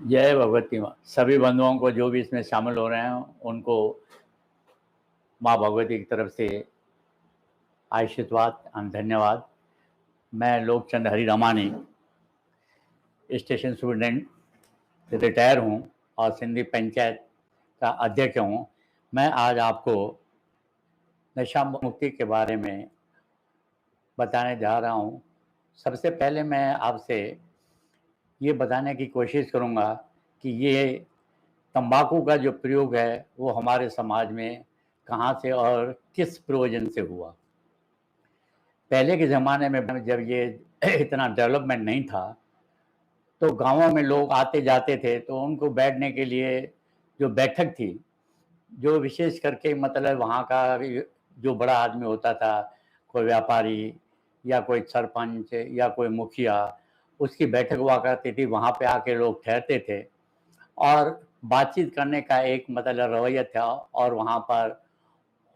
जय भगवती माँ। सभी बंधुओं को जो भी इसमें शामिल हो रहे हैं उनको माँ भगवती की तरफ से आशीर्वाद और धन्यवाद। मैं Lokchand Hari Ramani station superintendent retire हूँ और सिंधी पंचायत का अध्यक्ष हूँ। मैं आज आपको नशा मुक्ति के बारे में बताने जा रहा हूँ। सबसे पहले मैं आपसे ये बताने की कोशिश करूँगा कि ये तंबाकू का जो प्रयोग है वो हमारे समाज में कहाँ से और किस प्रयोजन से हुआ। पहले के ज़माने में जब ये इतना डेवलपमेंट नहीं था, तो गाँवों में लोग आते जाते थे, तो उनको बैठने के लिए जो बैठक थी, जो विशेष करके मतलब वहाँ का जो बड़ा आदमी होता था, कोई व्यापारी या कोई सरपंच या कोई मुखिया, उसकी बैठक हुआ करती थी। वहाँ पे आके लोग ठहरते थे और बातचीत करने का एक मतलब रवैया था और वहाँ पर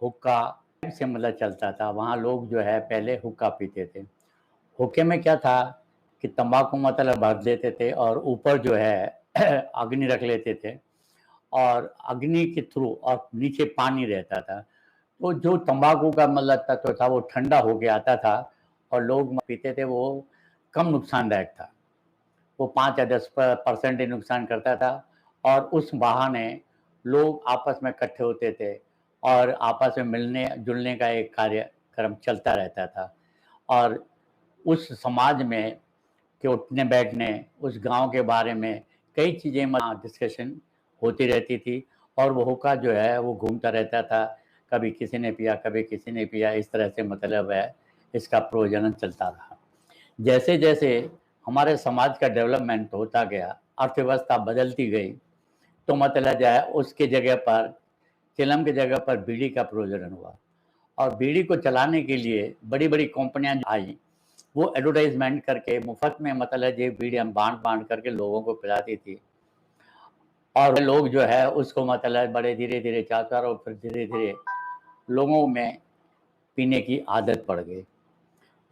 हुक्का से मतलब चलता था। वहाँ लोग जो है पहले हुक्का पीते थे। हुक्के में क्या था कि तंबाकू मतलब भर देते थे और ऊपर जो है अग्नि रख लेते थे और अग्नि के थ्रू और नीचे पानी रहता था। तो जो तंबाकू का मतलब तत्व था वो ठंडा होके आता था और लोग पीते थे। वो कम नुकसानदायक था। वो 5 या 10% ही नुकसान करता था और उस बहाने लोग आपस में इकट्ठे होते थे और आपस में मिलने-जुलने का एक कार्यक्रम चलता रहता था। और उस समाज में के उठने-बैठने, उस गाँव के बारे में कई चीज़ें डिस्कशन होती रहती थी और वो हुक्का जो है वो घूमता रहता था। कभी किसी ने पिया, कभी किसी ने पिया, इस तरह से मतलब है इसका प्रजनन चलता रहा। जैसे-जैसे हमारे समाज का डेवलपमेंट होता गया, अर्थव्यवस्था बदलती गई, तो मतलब जो है उसकी जगह पर चिलम की जगह पर बीड़ी का प्रचलन हुआ और बीड़ी को चलाने के लिए बड़ी-बड़ी कंपनियाँ आई। वो एडवर्टाइज़मेंट करके मुफ़्त में मतलब ये बीड़ियाँ बाँट-बाँट करके लोगों को पिलाती थी और लोग जो है उसको मतलब बड़े धीरे-धीरे चार-चार और फिर धीरे-धीरे लोगों में पीने की आदत पड़ गई।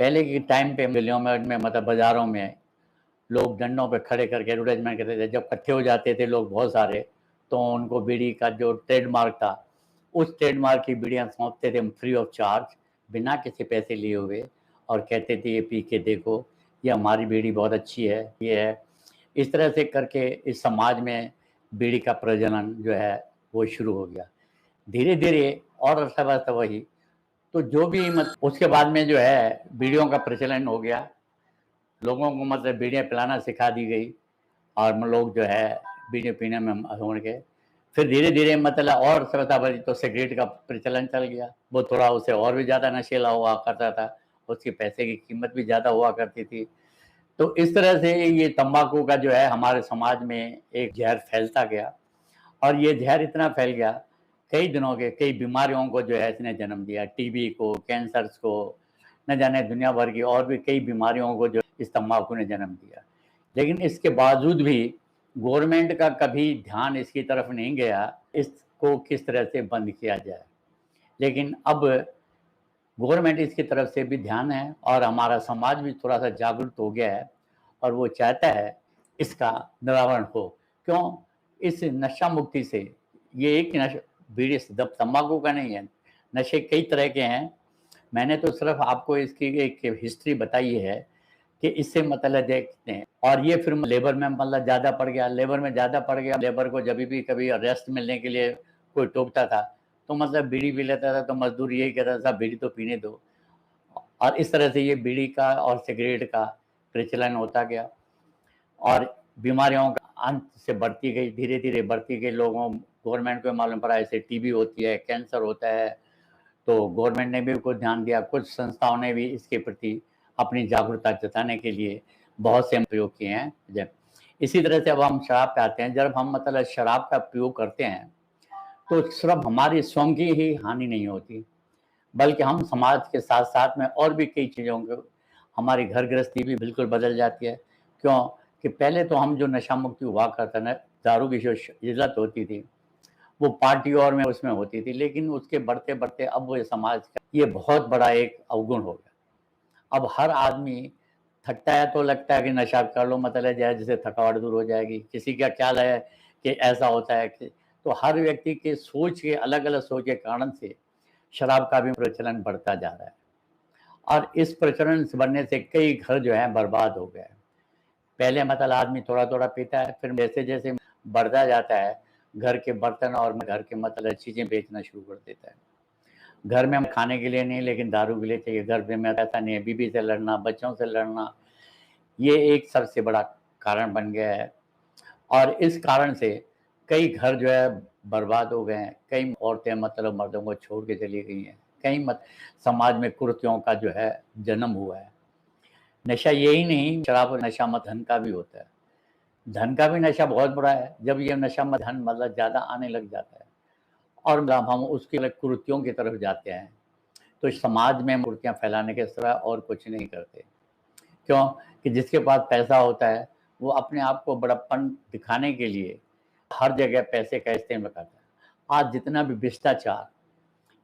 पहले के टाइम पे गलियों में मतलब बाज़ारों में लोग डंडों पे खड़े करके एडवर्टाइज़मेंट करते थे। जब इकट्ठे हो जाते थे लोग बहुत सारे, तो उनको बीड़ी का जो ट्रेडमार्क था, उस ट्रेडमार्क की बीड़ियाँ सौंपते थे फ्री ऑफ चार्ज, बिना किसी पैसे लिए हुए और कहते थे, "ये पी के देखो, ये हमारी बीड़ी बहुत अच्छी है, ये है।" इस तरह से करके इस समाज में बीड़ी का प्रचलन जो है, वो शुरू हो गया। धीरे-धीरे और अर्थव्यवस्था वही, तो जो भी मत उसके बाद में जो है, बीड़ियों का प्रचलन हो गया। लोगों को मतलब बीड़ियाँ पिलाना सिखा दी गई और लोग जो है बीड़ी पीने में हो गए। फिर धीरे-धीरे मतलब और श्रद्धा बढ़ी तो सिगरेट का प्रचलन चल गया। वो थोड़ा उससे और भी ज़्यादा नशीला हुआ करता था। उसके पैसे की कीमत भी ज़्यादा हुआ करती थी। तो इस तरह से ये तम्बाकू का जो है हमारे समाज में एक ज़हर फैलता गया और ये ज़हर इतना फैल गया, कई दिनों के कई बीमारियों को जो है इसने जन्म दिया। टीबी को, कैंसर्स को, न जाने दुनिया भर की और भी कई बीमारियों को जो इस तम्बाकू ने जन्म दिया। लेकिन इसके बावजूद भी गवर्नमेंट का कभी ध्यान इसकी तरफ नहीं गया, इसको किस तरह से बंद किया जाए। लेकिन अब गवर्नमेंट इसकी तरफ से भी ध्यान है और हमारा समाज भी थोड़ा-सा जागरूक हो गया है और वो चाहता है इसका निवारण हो। क्यों? इस नशा मुक्ति से ये एक नशा बीड़ी तम्बाकू का नहीं है, नशे कई तरह के हैं। मैंने तो सिर्फ़ आपको इसकी एक हिस्ट्री बताई है कि इससे मतलब देखते हैं और ये फिर लेबर में मतलब ज़्यादा पड़ गया, लेबर में ज़्यादा पड़ गया। लेबर को जभी भी कभी रेस्ट मिलने के लिए कोई टोकता था, तो मतलब बीड़ी पी लेता था, तो मज़दूर यही कहता था, "साहब बीड़ी तो पीने दो।" और इस तरह से ये बीड़ी का और सिगरेट का प्रचलन होता गया और बीमारियों का अंत से बढ़ती गई, धीरे-धीरे बढ़ती गई। लोगों गवर्नमेंट को मालूम पड़ा ऐसे टीबी होती है, कैंसर होता है, तो गवर्नमेंट ने भी कुछ ध्यान दिया। कुछ संस्थाओं ने भी इसके प्रति अपनी जागरूकता जताने के लिए बहुत से प्रयोग किए हैं। इसी तरह से अब हम शराब पे आते हैं। जब हम मतलब शराब का प्रयोग करते हैं, तो सिर्फ़ हमारी स्वयं की ही हानि नहीं होती, बल्कि हम समाज के साथ-साथ में और भी कई चीज़ों को हमारी घर गृहस्थी भी बिल्कुल बदल जाती है। क्यों? कि पहले तो हम जो नशा मुक्ति हुआ करता ना, दारू की जो इज़्ज़त होती थी, वो पार्टी और में उसमें होती थी, लेकिन उसके बढ़ते-बढ़ते अब वो समाज का ये बहुत बड़ा एक अवगुण हो गया। अब हर आदमी थकता है तो लगता है कि नशा कर लो, मतलब जैसे थकावट दूर हो जाएगी। किसी का ख्याल है कि ऐसा होता है कि तो हर व्यक्ति के सोच के अलग-अलग सोच के कारण से शराब का भी प्रचलन बढ़ता जा रहा है और इस प्रचलन से बढ़ने से कई घर जो हैं बर्बाद हो गए। पहले मतलब आदमी थोड़ा-थोड़ा पीता है, फिर जैसे-जैसे बढ़ता जाता है, घर के बर्तन और घर के मतलब चीज़ें बेचना शुरू कर देता है। घर में हम खाने के लिए नहीं, लेकिन दारू के लिए चाहिए। घर पे में पैसा नहीं है, बीवी से लड़ना, बच्चों से लड़ना, ये एक सबसे बड़ा कारण बन गया है और इस कारण से कई घर जो है बर्बाद हो गए हैं। कई औरतें मतलब मर्दों को छोड़ के चली गई हैं। कई मत समाज में कुरीतियों का जो है जन्म हुआ है। नशा यही नहीं, शराब और नशा में धन का भी होता है। धन का भी नशा बहुत बुरा है। जब ये नशा में धन मतलब ज़्यादा आने लग जाता है और मतलब हम उसके लिए कुरीतियों की तरफ जाते हैं, तो समाज में कुरीतियाँ फैलाने के सिवा और कुछ नहीं करते। क्यों? कि जिसके पास पैसा होता है, वो अपने आप को बड़प्पन दिखाने के लिए हर जगह पैसे का इस्तेमाल करता है। आज जितना भी भ्रष्टाचार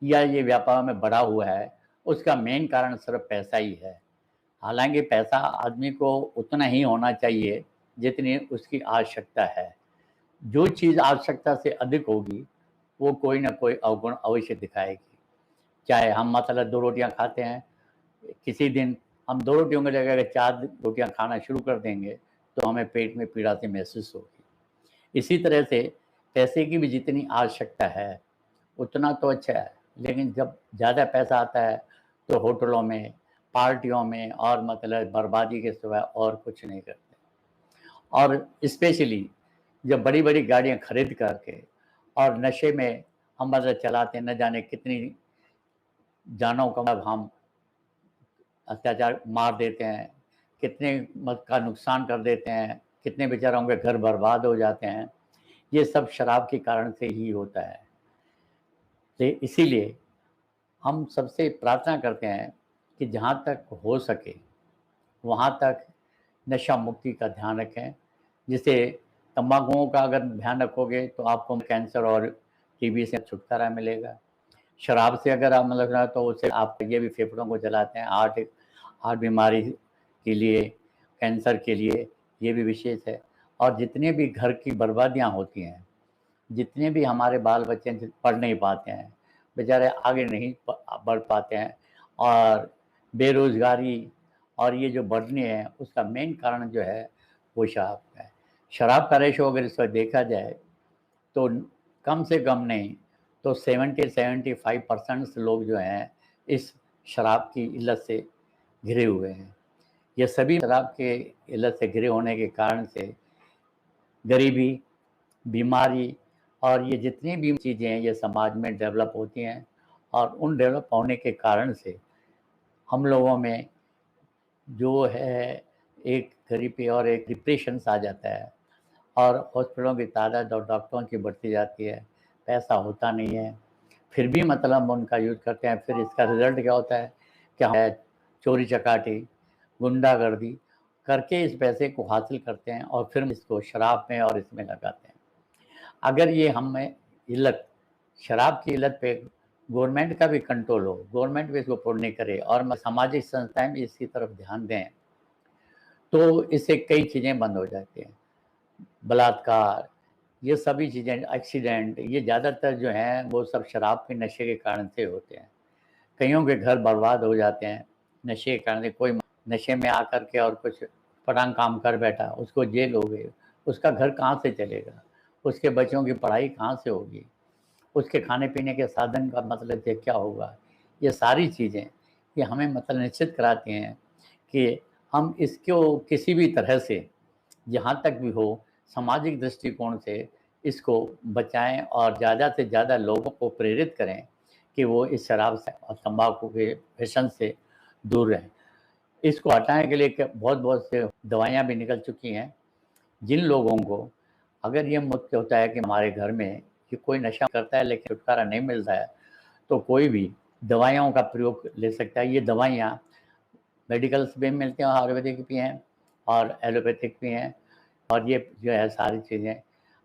या ये व्यापार में बढ़ा हुआ है, उसका मेन कारण सिर्फ़ पैसा ही है। हालाँकि पैसा आदमी को उतना ही होना चाहिए, जितनी उसकी आवश्यकता है। जो चीज़ आवश्यकता से अधिक होगी, वो कोई न कोई अवगुण अवश्य दिखाएगी। चाहे हम मतलब 2 रोटियाँ खाते हैं, किसी दिन हम 2 रोटियों की जगह अगर 4 रोटियाँ खाना शुरू कर देंगे, तो हमें पेट में पीड़ा सी महसूस होगी। इसी तरह से पैसे की भी जितनी आवश्यकता है, उतना तो अच्छा है, लेकिन जब ज़्यादा पैसा आता है, तो होटलों में, पार्टियों में और मतलब बर्बादी के सिवाय और कुछ नहीं करते। और स्पेशली जब बड़ी-बड़ी गाड़ियाँ खरीद करके और नशे में हम मतलब चलाते हैं, न जाने कितनी जानों का मतलब हम अत्याचार मार देते हैं, कितने मत का नुकसान कर देते हैं, कितने बेचारों के घर बर्बाद हो जाते हैं। ये सब शराब के कारण से ही होता है। तो इसीलिए हम सबसे प्रार्थना करते हैं कि जहाँ तक हो सके, वहाँ तक नशा मुक्ति का ध्यान रखें। जिससे तम्बाकुओं का अगर ध्यान रखोगे, तो आपको कैंसर और टीबी से छुटकारा मिलेगा। शराब से अगर आप मतलब ना तो उससे आप ये भी फेफड़ों को जलाते हैं, हार्ट हार्ट बीमारी के लिए, कैंसर के लिए ये भी विशेष है। और जितने भी घर की बर्बादियाँ होती हैं, जितने भी हमारे बाल-बच्चे पढ़ नहीं पाते हैं, बेचारे आगे नहीं बढ़ पाते हैं और बेरोज़गारी और ये जो बढ़ने हैं, उसका मेन कारण जो है, वो शराब का है। शराब का रेशो अगर इस पर देखा जाए, तो कम से कम नहीं, तो 70-75% लोग जो हैं, इस शराब की इल्लत से घिरे हुए हैं। ये सभी शराब के इल्लत से घिरे होने के कारण से गरीबी, बीमारी और ये जितनी भी चीज़ें हैं, ये समाज में डेवलप होती हैं और उन डेवलप होने के कारण से हम लोगों में जो है, एक गरीबी और एक डिप्रेशन सा आ जाता है और हॉस्पिटलों की तादाद और डॉक्टरों की बढ़ती जाती है। पैसा होता नहीं है, फिर भी मतलब हम उनका यूज़ करते हैं। फिर इसका रिज़ल्ट क्या होता है कि हम चोरी-चकाटी, गुंडागर्दी करके इस पैसे को हासिल करते हैं और फिर इसको शराब में और इसमें लगाते हैं। अगर ये हमें इल्लत शराब की इल्लत पे गवर्नमेंट का भी कंट्रोल हो, गवर्नमेंट भी इसको पूर्ण करे और सामाजिक संस्थाएँ भी इसकी तरफ ध्यान दें, तो इससे कई चीज़ें बंद हो जाती हैं। बलात्कार, ये सभी चीज़ें, एक्सीडेंट, ये ज़्यादातर जो हैं, वो सब शराब के नशे के कारण से होते हैं। कइयों के घर बर्बाद हो जाते हैं, नशे के कारण से। कोई नशे में आकर के और कुछ फटांग काम कर बैठा, उसको जेल हो गई, उसका घर कहाँ से चलेगा? उसके बच्चों की पढ़ाई कहाँ से होगी? उसके खाने-पीने के साधन का मतलब से क्या होगा? ये सारी चीज़ें, ये हमें मतलब निश्चित कराती हैं कि हम इसको किसी भी तरह से, जहाँ तक भी हो, सामाजिक दृष्टिकोण से इसको बचाएँ और ज़्यादा से ज़्यादा लोगों को प्रेरित करें कि वो इस शराब से और तम्बाकू के व्यसन से दूर रहें। इसको हटाने के लिए क बहुत-बहुत से दवाइयाँ भी निकल चुकी हैं। जिन लोगों को अगर ये मुझसे होता है कि हमारे घर में कि कोई नशा करता है लेकिन छुटकारा नहीं मिल रहा है, तो कोई भी दवाइयों का प्रयोग ले सकता है। ये दवाइयाँ मेडिकल्स में मिलती हैं, आयुर्वेदिक भी हैं और एलोपैथिक भी हैं और ये जो है सारी चीज़ें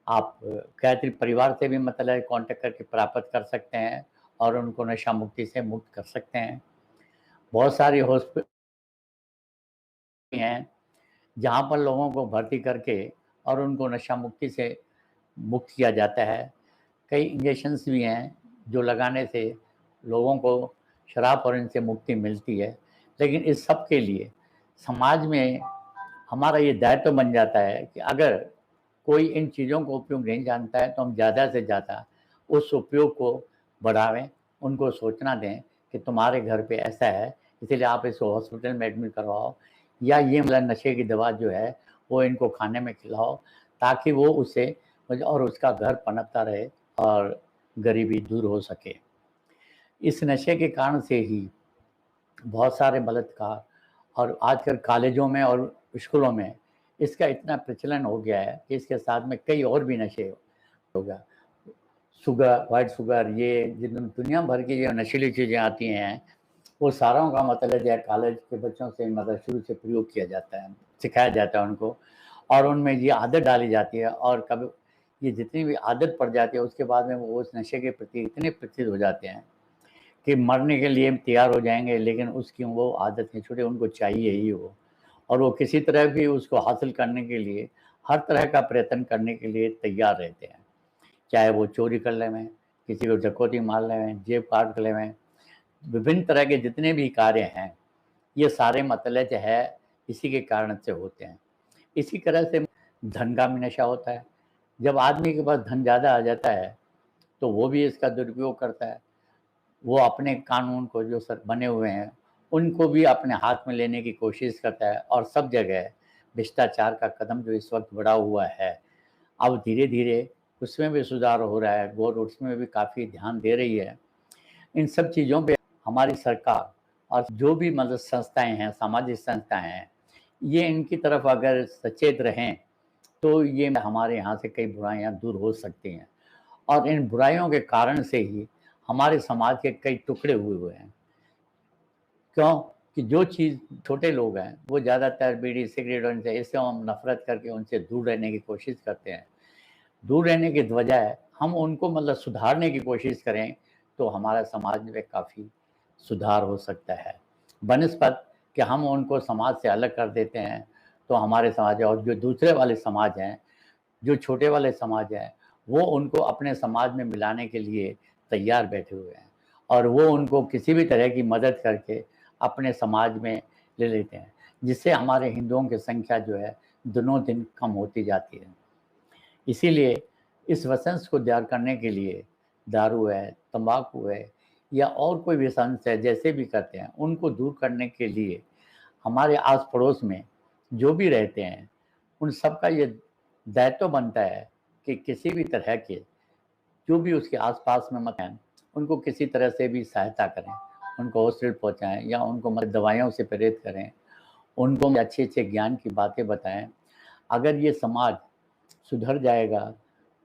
आप गायत्री परिवार से भी मतलब कॉन्टैक्ट करके प्राप्त कर सकते हैं और उनको नशा मुक्ति से मुक्त कर सकते हैं। बहुत सारी हॉस्पि हैं जहाँ पर लोगों को भर्ती करके और उनको नशा मुक्ति से मुक्त किया जाता है। कई इंजेक्शंस भी हैं जो लगाने से लोगों को शराब और इनसे मुक्ति मिलती है। लेकिन इस सब के लिए समाज में हमारा ये दायित्व बन जाता है कि अगर कोई इन चीज़ों का उपयोग नहीं जानता है तो हम ज़्यादा से ज़्यादा उस उपयोग को बढ़ावें, उनको सोचना दें कि तुम्हारे घर पे ऐसा है, इसीलिए आप इसको हॉस्पिटल में एडमिट करवाओ, या ये मतलब नशे की दवा जो है वो इनको खाने में खिलाओ, ताकि वो उससे और उसका घर पनपता रहे और गरीबी दूर हो सके। इस नशे के कारण से ही बहुत सारे बलात्कार और आजकल कॉलेजों में और स्कूलों में इसका इतना प्रचलन हो गया है कि इसके साथ में कई और भी नशे हो गया। शुगर, व्हाइट शुगर, ये जिन दुनिया भर की जो नशीली चीज़ें आती हैं, वो सारों का मतलब जो है कॉलेज के बच्चों से मतलब शुरू से प्रयोग किया जाता है, सिखाया जाता है उनको, और उनमें ये आदत डाली जाती है, और कभी ये जितनी भी आदत पड़ जाती है उसके बाद में वो उस नशे के प्रति इतने प्रचित हो जाते हैं कि मरने के लिए तैयार हो जाएँगे, लेकिन उसकी वो आदत नहीं छूटे, उनको चाहिए ही वो। और वो किसी तरह भी उसको हासिल करने के लिए हर तरह का प्रयत्न करने के लिए तैयार रहते हैं। चाहे वो चोरी कर लेवें, किसी को डकैती मार लेवें, जेब काट लेवें, विभिन्न तरह के जितने भी कार्य हैं, ये सारे मतलब जो है इसी के कारण से होते हैं। इसी तरह से धन का भी नशा होता है। जब आदमी के पास धन ज़्यादा आ जाता है, तो वो भी इसका दुरुपयोग करता है। वो अपने कानून को जो सर बने हुए हैं, उनको भी अपने हाथ में लेने की कोशिश करता है, और सब जगह भ्रष्टाचार का कदम जो इस वक़्त बढ़ा हुआ है, अब धीरे-धीरे उसमें भी सुधार हो रहा है। गौर उसमें भी काफ़ी ध्यान दे रही है। इन सब चीज़ों पे हमारी सरकार और जो भी मतलब संस्थाएँ हैं, सामाजिक संस्थाएँ हैं, ये इनकी तरफ अगर सचेत रहें, तो ये हमारे यहाँ से कई बुराइयाँ दूर हो सकती हैं। और इन बुराइयों के कारण से ही हमारे समाज के कई टुकड़े हुए हुए हैं। क्यों? कि जो चीज़ छोटे लोग हैं, वो ज़्यादातर बीड़ी, सिगरेट और इनसे इससे हम नफ़रत करके उनसे दूर रहने की कोशिश करते हैं। दूर रहने की बजाय हम उनको मतलब सुधारने की कोशिश करें, तो हमारा समाज में काफ़ी सुधार हो सकता है। बनिस्बत कि हम उनको समाज से अलग कर देते हैं, तो हमारे समाज और जो दूसरे वाले समाज हैं, जो छोटे वाले समाज हैं, वो उनको अपने समाज में मिलाने के लिए तैयार बैठे हुए हैं, और वो उनको किसी भी तरह की मदद करके अपने समाज में ले लेते हैं, जिससे हमारे हिंदुओं की संख्या जो है दिनों-दिन कम होती जाती है। इसीलिए इस वसंस को तैयार करने के लिए दारू है, तंबाकू है, या और कोई भी संस है, जैसे भी करते हैं, उनको दूर करने के लिए हमारे आस-पड़ोस में जो भी रहते हैं, उन सबका ये दायित्व बनता है कि किसी भी तरह के जो भी उसके आस-पास में मत हैं, उनको किसी तरह से भी सहायता करें, उनको हॉस्पिटल पहुँचाएँ या उनको मतलब दवाइयों से प्रेरित करें, उनको अच्छे-अच्छे ज्ञान की बातें बताएँ। अगर ये समाज सुधर जाएगा,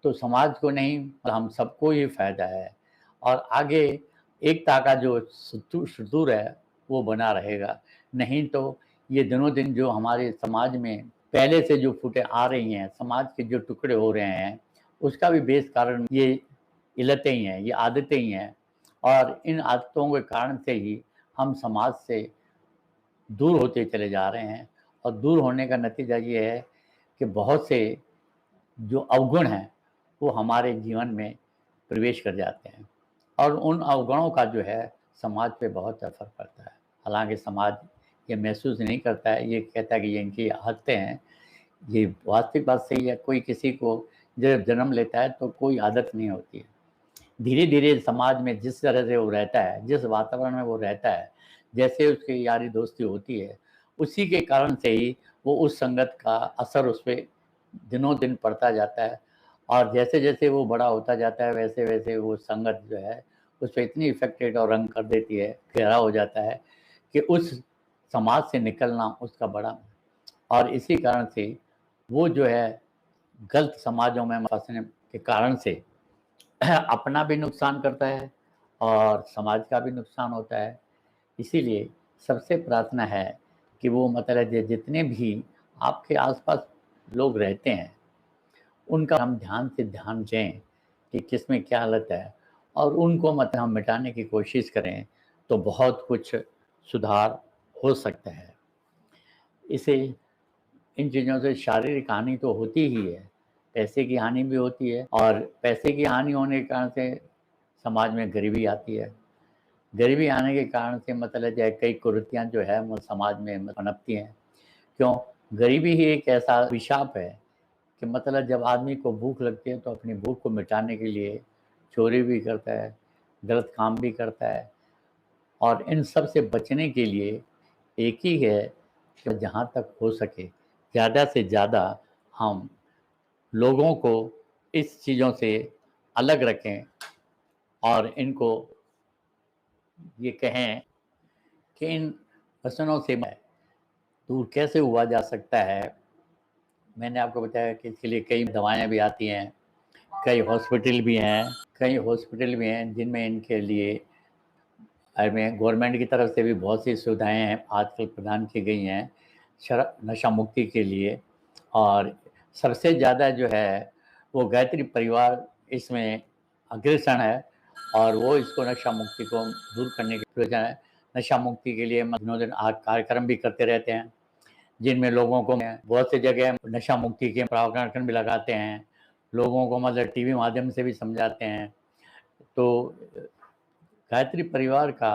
तो समाज को नहीं, हम सबको ही फ़ायदा है, और आगे एकता का जो सुतूर है, वो बना रहेगा। नहीं तो ये दिनों-दिन जो हमारे समाज में पहले से जो फूटें आ रही हैं, समाज के जो टुकड़े हो रहे हैं, उसका भी बेस कारण ये इल्लतें ही हैं, ये आदतें ही हैं, और इन आदतों के कारण से ही हम समाज से दूर होते चले जा रहे हैं, और दूर होने का नतीजा ये है कि बहुत से जो अवगुण हैं, वो हमारे जीवन में प्रवेश कर जाते हैं, और उन अवगुणों का जो है समाज पे बहुत असर पड़ता है। हालाँकि समाज ये महसूस नहीं करता है, ये कहता है कि ये इनकी आदतें हैं। ये वास्तविक बात सही है, कोई किसी को जब जन्म लेता है तो कोई आदत नहीं होती है। धीरे-धीरे समाज में जिस तरह से वो रहता है, जिस वातावरण में वो रहता है, जैसे उसकी यारी दोस्ती होती है, उसी के कारण से ही वो उस संगत का असर उस पे दिनों-दिन पड़ता जाता है, और जैसे-जैसे वो बड़ा होता जाता है, वैसे-वैसे वो संगत जो है, उस पे इतनी इफ़ेक्टेड और रंग कर देती है, गहरा हो जाता है कि उस समाज से निकलना उसका बड़ा, और इसी कारण से वो जो है गलत समाजों में फँसने के कारण से अपना भी नुकसान करता है और समाज का भी नुकसान होता है। इसीलिए सबसे प्रार्थना है कि वो मतलब जितने भी आपके आस-पास लोग रहते हैं, उनका हम ध्यान से ध्यान दें कि किसमें क्या हालत है, और उनको मतलब हम मिटाने की कोशिश करें, तो बहुत कुछ सुधार हो सकता है। इसे इन चीज़ों से शारीरिक हानि तो होती ही है, पैसे की हानि भी होती है और पैसे की हानि होने के कारण से समाज में गरीबी आती है। गरीबी आने के कारण से मतलब जो है कई कुरीतियाँ जो है वो समाज में पनपती हैं। क्यों? गरीबी ही एक ऐसा अभिशाप है कि मतलब जब आदमी को भूख लगती है तो अपनी भूख को मिटाने के लिए चोरी भी करता है, गलत काम भी करता है और इन सब से बचने के लिए एक ही है कि जहाँ तक हो सके ज़्यादा से ज़्यादा हम लोगों को इस चीज़ों से अलग रखें और इनको ये कहें कि इन व्यसनों से दूर कैसे हुआ जा सकता है। मैंने आपको बताया कि इसके लिए कई दवाएँ भी आती हैं, कई हॉस्पिटल भी हैं जिनमें इनके लिए में गवर्नमेंट की तरफ से भी बहुत सी सुविधाएँ हैं आजकल प्रदान की गई हैं नशा मुक्ति के लिए और सबसे ज़्यादा जो है वो गायत्री परिवार इसमें अग्रसर है और वो इसको नशा मुक्ति को दूर करने की योजना है। नशा मुक्ति के लिए दिनों दिन कार्यक्रम भी करते रहते हैं, जिनमें लोगों को बहुत सी जगह नशा मुक्ति के कार्यक्रम भी लगाते हैं, लोगों को मतलब टीवी माध्यम से भी समझाते हैं। तो गायत्री परिवार का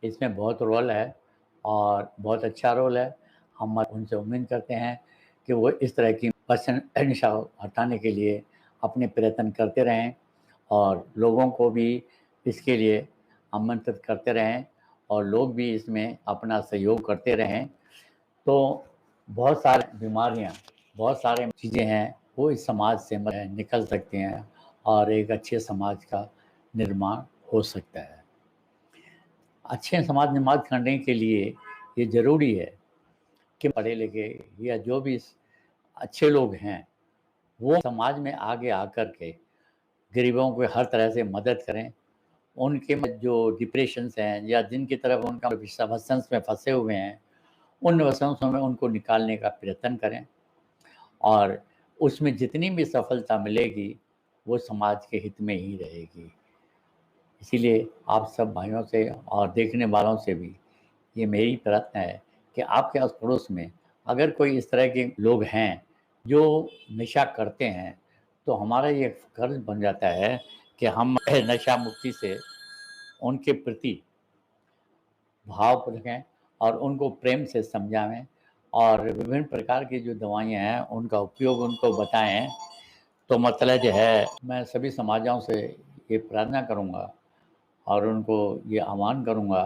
इसमें बहुत रोल है और बहुत अच्छा रोल है। हम उनसे उम्मीद करते हैं कि वो इस तरह की नशा हटाने के लिए अपने प्रयत्न करते रहें और लोगों को भी इसके लिए आमंत्रित करते रहें और लोग भी इसमें अपना सहयोग करते रहें। तो बहुत सारी बीमारियाँ, बहुत सारे चीज़ें हैं, वो इस समाज से निकल सकती हैं और एक अच्छे समाज का निर्माण हो सकता है। अच्छे समाज निर्माण करने के लिए ये ज़रूरी है कि पढ़े-लिखे या जो भी अच्छे लोग हैं, वो समाज में आगे आकर के गरीबों को हर तरह से मदद करें। उनके में जो डिप्रेशन्स हैं या जिनकी तरफ उनका वसंस में फँसे हुए हैं, उन वसंसों में उनको निकालने का प्रयत्न करें और उसमें जितनी भी सफलता मिलेगी, वो समाज के हित में ही रहेगी। इसीलिए आप सब भाइयों से और देखने वालों से भी ये मेरी प्रार्थना है कि आपके आस-पड़ोस में अगर कोई इस तरह के लोग हैं, जो नशा करते हैं, तो हमारा ये फ़र्ज़ बन जाता है कि हम नशा मुक्ति से उनके प्रति भाव रखें और उनको प्रेम से समझाएँ और विभिन्न प्रकार की जो दवाइयाँ हैं, उनका उपयोग उनको बताएँ। तो मतलब जो है, मैं सभी समाजों से ये प्रार्थना करूँगा और उनको ये आह्वान करूँगा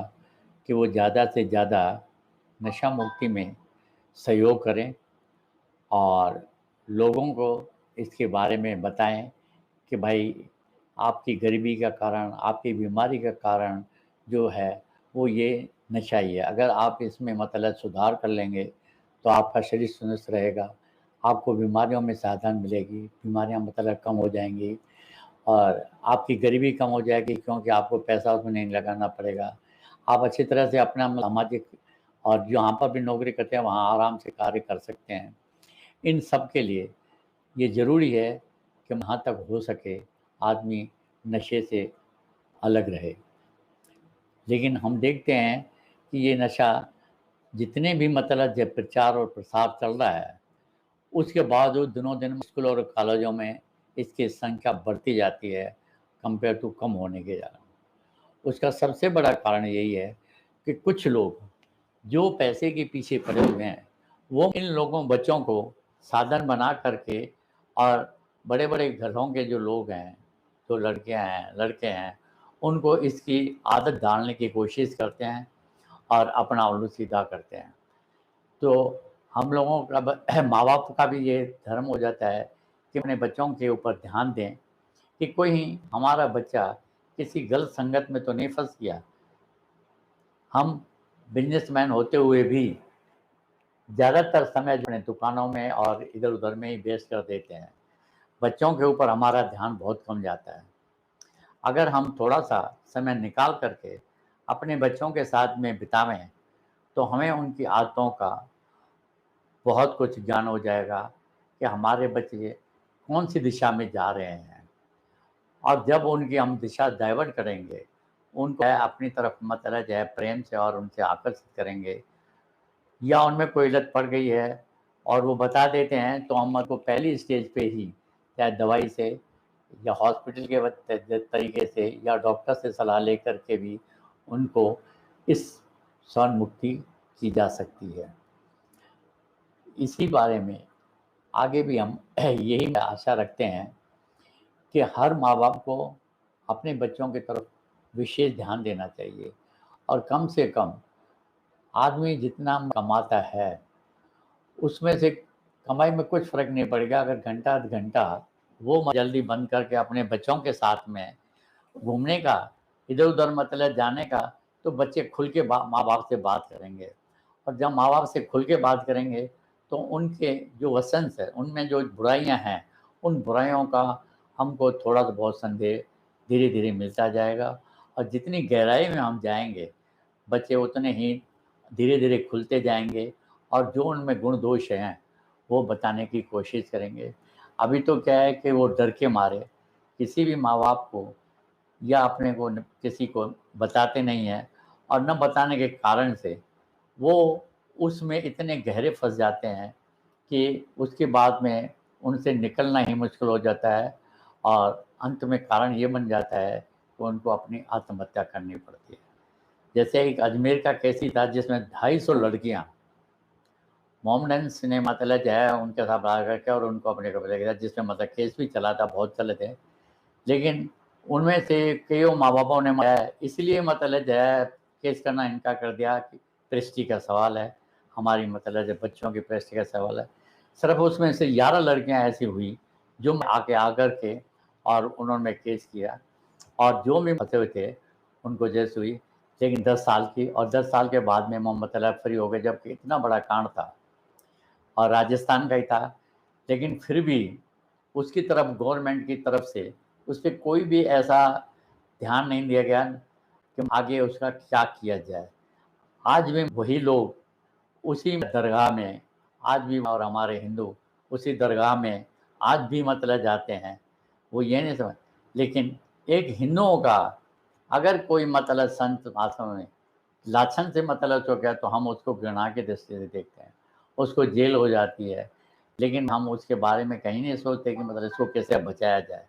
कि वो ज़्यादा से ज़्यादा नशा मुक्ति में सहयोग करें और लोगों को इसके बारे में बताएँ कि भाई आपकी गरीबी का कारण, आपकी बीमारी का कारण जो है वो ये नशा ही है। अगर आप इसमें मतलब सुधार कर लेंगे तो आपका शरीर स्वस्थ रहेगा, आपको बीमारियों में सावधान मिलेगी, बीमारियाँ मतलब कम हो जाएँगी और आपकी गरीबी कम हो जाएगी क्योंकि आपको पैसा उसमें नहीं लगाना पड़ेगा। आप अच्छी तरह से अपना सामाजिक और जहाँ पर भी नौकरी करते हैं वहाँ आराम से कार्य कर सकते हैं। इन सब के लिए ये ज़रूरी है कि जहाँ तक हो सके आदमी नशे से अलग रहे। लेकिन हम देखते हैं कि ये नशा जितने भी मतलब जब प्रचार और प्रसार चल रहा है, उसके बावजूद दिनों-दिन स्कूल और कॉलेजों में इसकी संख्या बढ़ती जाती है, कंपेयर टू कम होने के कारण। उसका सबसे बड़ा कारण यही है कि कुछ लोग जो पैसे के पीछे पड़े हुए हैं, वो इन लोगों बच्चों को साधन बना करके और बड़े-बड़े घरों के जो लोग हैं, जो लड़कियाँ हैं, लड़के हैं, उनको इसकी आदत डालने की कोशिश करते हैं और अपना उल्लू सीधा करते हैं। तो हम लोगों का माँ-बाप का भी ये धर्म हो जाता है कि अपने बच्चों के ऊपर ध्यान दें कि कोई हमारा बच्चा किसी गलत संगत में तो नहीं फँस गया। हम बिज़नेसमैन होते हुए भी ज़्यादातर समय जो है दुकानों में और इधर-उधर में ही वेस्ट कर देते हैं। बच्चों के ऊपर हमारा ध्यान बहुत कम जाता है। अगर हम थोड़ा-सा समय निकाल कर के अपने बच्चों के साथ में बितावें, तो हमें उनकी आदतों का बहुत कुछ ज्ञान हो जाएगा कि हमारे बच्चे कौन-सी दिशा में जा रहे हैं और जब उनकी हम दिशा डाइवर्ट करेंगे, उनको अपनी तरफ मतलब जो है प्रेम से और उनसे आकर्षित करेंगे, या उनमें कोई लत पड़ गई है और वो बता देते हैं, तो हम उनको पहली स्टेज पे ही चाहे दवाई से या हॉस्पिटल के तरीके से या डॉक्टर से सलाह लेकर के भी उनको इस स्वर्ण मुक्ति की जा सकती है। इसी बारे में आगे भी हम यही आशा रखते हैं कि हर माँ-बाप को अपने बच्चों की तरफ विशेष ध्यान देना चाहिए और कम से कम आदमी जितना कमाता है, उसमें से कमाई में कुछ फ़र्क नहीं पड़ेगा अगर घंटा आध घंटा वो जल्दी बंद करके अपने बच्चों के साथ में घूमने का, इधर-उधर मतलब जाने का, तो बच्चे खुल के माँ-बाप से बात करेंगे और जब माँ-बाप से खुल के बात करेंगे, तो उनके जो वसंस है, उनमें जो बुराइयाँ हैं, उन बुराइयों का हमको थोड़ा सा बहुत संदेह धीरे-धीरे मिलता जाएगा और जितनी गहराई में हम जाएँगे, बच्चे उतने ही धीरे-धीरे खुलते जाएँगे और जो उनमें गुण दोष हैं, वो बताने की कोशिश करेंगे। अभी तो क्या है कि वो डर के मारे किसी भी माँ-बाप को या अपने को किसी को बताते नहीं हैं और न बताने के कारण से वो उसमें इतने गहरे फँस जाते हैं कि उसके बाद में उनसे निकलना ही मुश्किल हो जाता है और अंत में कारण ये बन जाता है कि उनको अपनी आत्महत्या करनी पड़ती है। जैसे एक अजमेर का केस ही था जिसमें 250 लड़कियाँ मोहम्मडन सिनेमा तले जो है उनके साथ रहा करके और उनको अपने कब्ज़े किया जिसमें मतलब केस भी चला था, बहुत चले थे। लेकिन उनमें से कइयों माँ-बापों ने इसलिए मतलब जो है केस करना इनकार कर दिया कि प्रेस्टी का सवाल है, हमारी मतलब जो बच्चों की प्रेस्टी का सवाल है। सिर्फ़ उसमें से 11 लड़कियाँ ऐसी हुई जो आगे आकर के और उन्होंने केस किया और जो भी फँसे हुए थे उनको जेल हुई, लेकिन 10 साल की और 10 साल के बाद में मोहम्मद अली फ्री हो गए जबकि इतना बड़ा कांड था और राजस्थान का ही था। लेकिन फिर भी उसकी तरफ गवर्नमेंट की तरफ से उस पे कोई भी ऐसा ध्यान नहीं दिया गया कि आगे उसका क्या किया जाए। आज भी वही लोग उसी दरगाह में आज भी और हमारे हिंदू उसी दरगाह में आज भी मतलब जाते हैं। वो ये नहीं समझ लेकिन एक हिंदुओं का अगर कोई मतलब संत वास्तव में लाछन से मतलब हो गया तो हम उसको घृणा की दृष्टि से देखते हैं। उसको जेल हो जाती है, लेकिन हम उसके बारे में कहीं नहीं सोचते कि मतलब इसको कैसे बचाया जाए।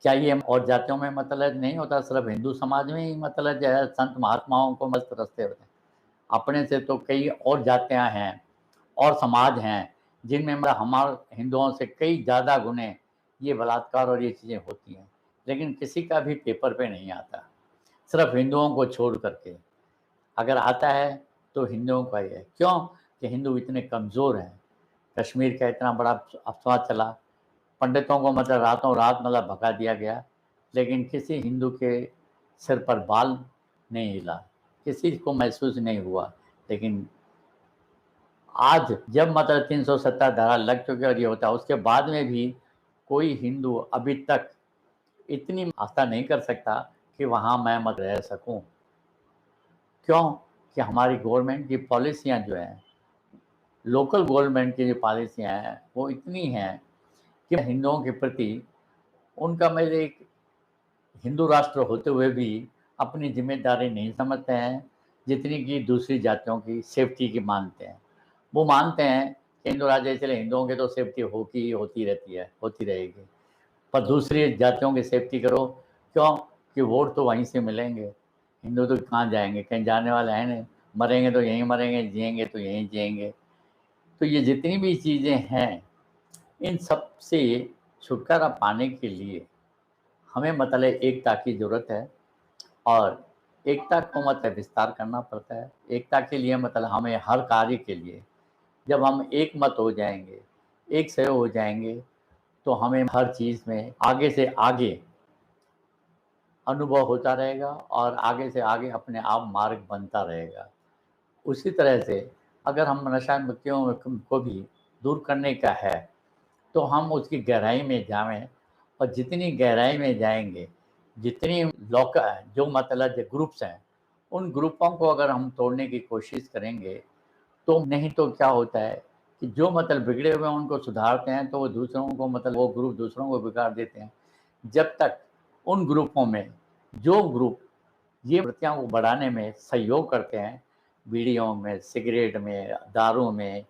क्या ये और जातियों में मतलब नहीं होता, सिर्फ़ हिंदू समाज में ही मतलब जो है संत महात्माओं को मस्त रचते होते हैं। अपने से तो कई और जातियाँ हैं और समाज हैं, जिनमें मतलब हमारे हिंदुओं से कई ज़्यादा गुने ये बलात्कार और ये चीज़ें होती हैं। लेकिन किसी का भी पेपर पे नहीं आता, सिर्फ़ हिंदुओं को छोड़ कर के। अगर आता है तो हिंदुओं का ही है। क्यों? कि हिंदू इतने कमज़ोर हैं। कश्मीर का इतना बड़ा अफ़वाह चला, पंडितों को मतलब रातों-रात मतलब भगा दिया गया, लेकिन किसी हिंदू के सिर पर बाल नहीं हिला, किसी को महसूस नहीं हुआ। लेकिन आज जब मतलब 370 धारा लग चुकी है और ये होता है, उसके बाद में भी कोई हिंदू अभी तक इतनी आस्था नहीं कर सकता कि वहाँ मैं मत रह सकूँ। क्यों? कि हमारी गवर्नमेंट की पॉलिसियाँ जो हैं, लोकल गवर्नमेंट की जो पॉलिसियाँ हैं, वो इतनी हैं कि हिंदुओं के प्रति उनका मेरे एक हिंदू राष्ट्र होते हुए भी अपनी ज़िम्मेदारी नहीं समझते हैं, जितनी कि दूसरी जातियों की सेफ्टी की मानते हैं। वो मानते हैं कि हिंदू राज्य इसलिए हिंदुओं की तो सेफ्टी होती ही होती रहती है, होती रहेगी। पर दूसरी जातियों की सेफ्टी करो, क्यों? कि वोट तो वहीं से मिलेंगे। हिंदू तो कहाँ जाएँगे? कहीं जाने वाले हैं नहीं, मरेंगे तो यहीं मरेंगे, जिएँगे तो यहीं जिएँगे। तो ये जितनी भी चीज़ें हैं, इन सब से छुटकारा पाने के लिए हमें मतलब एकता की ज़रूरत है और एकता को मतलब विस्तार करना पड़ता है। एकता के लिए मतलब हमें हर कार्य के लिए जब हम एक मत हो जाएँगे, एक से हो जाएँगे, तो हमें हर चीज़ में आगे से आगे अनुभव होता रहेगा और आगे से आगे अपने आप मार्ग बनता रहेगा। उसी तरह से अगर हम नशा मुक्तियों को भी दूर करने का है, तो हम उसकी गहराई में जाएँ और जितनी गहराई में जाएँगे, जितनी जो मतलब जो ग्रुप्स हैं, उन ग्रुपों को अगर हम तोड़ने की कोशिश करेंगे, तो नहीं तो क्या होता है कि जो मतलब बिगड़े हुए हैं उनको सुधारते हैं, तो वो दूसरों को मतलब वो ग्रुप दूसरों को बिगाड़ देते हैं। जब तक उन ग्रुपों में जो ग्रुप ये वृत्तियों को बढ़ाने में सहयोग करते हैं, बीड़ियों में, सिगरेट में, दारू में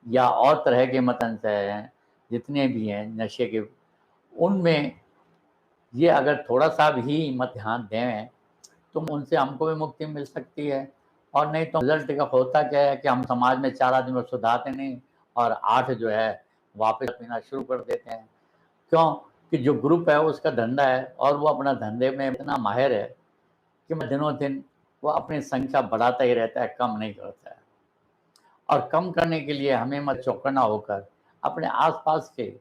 या और तरह के मतन हैं, जितने भी हैं नशे के, उनमें ये अगर थोड़ा-सा भी मत ध्यान दें, तो उनसे हमको भी मुक्ति मिल सकती है। और नहीं तो रिज़ल्ट का होता क्या है कि हम समाज में 4 आदमी को सुधारते नहीं और 8 जो है वापस पीना शुरू कर देते हैं। क्यों? कि जो ग्रुप है उसका धंधा है और वो अपना धंधे में इतना माहिर है कि दिनों-दिन वो अपनी संख्या बढ़ाता ही रहता है, कम नहीं करता है। और कम करने के लिए हमें चौकन्ना होकर अपने आस-पास के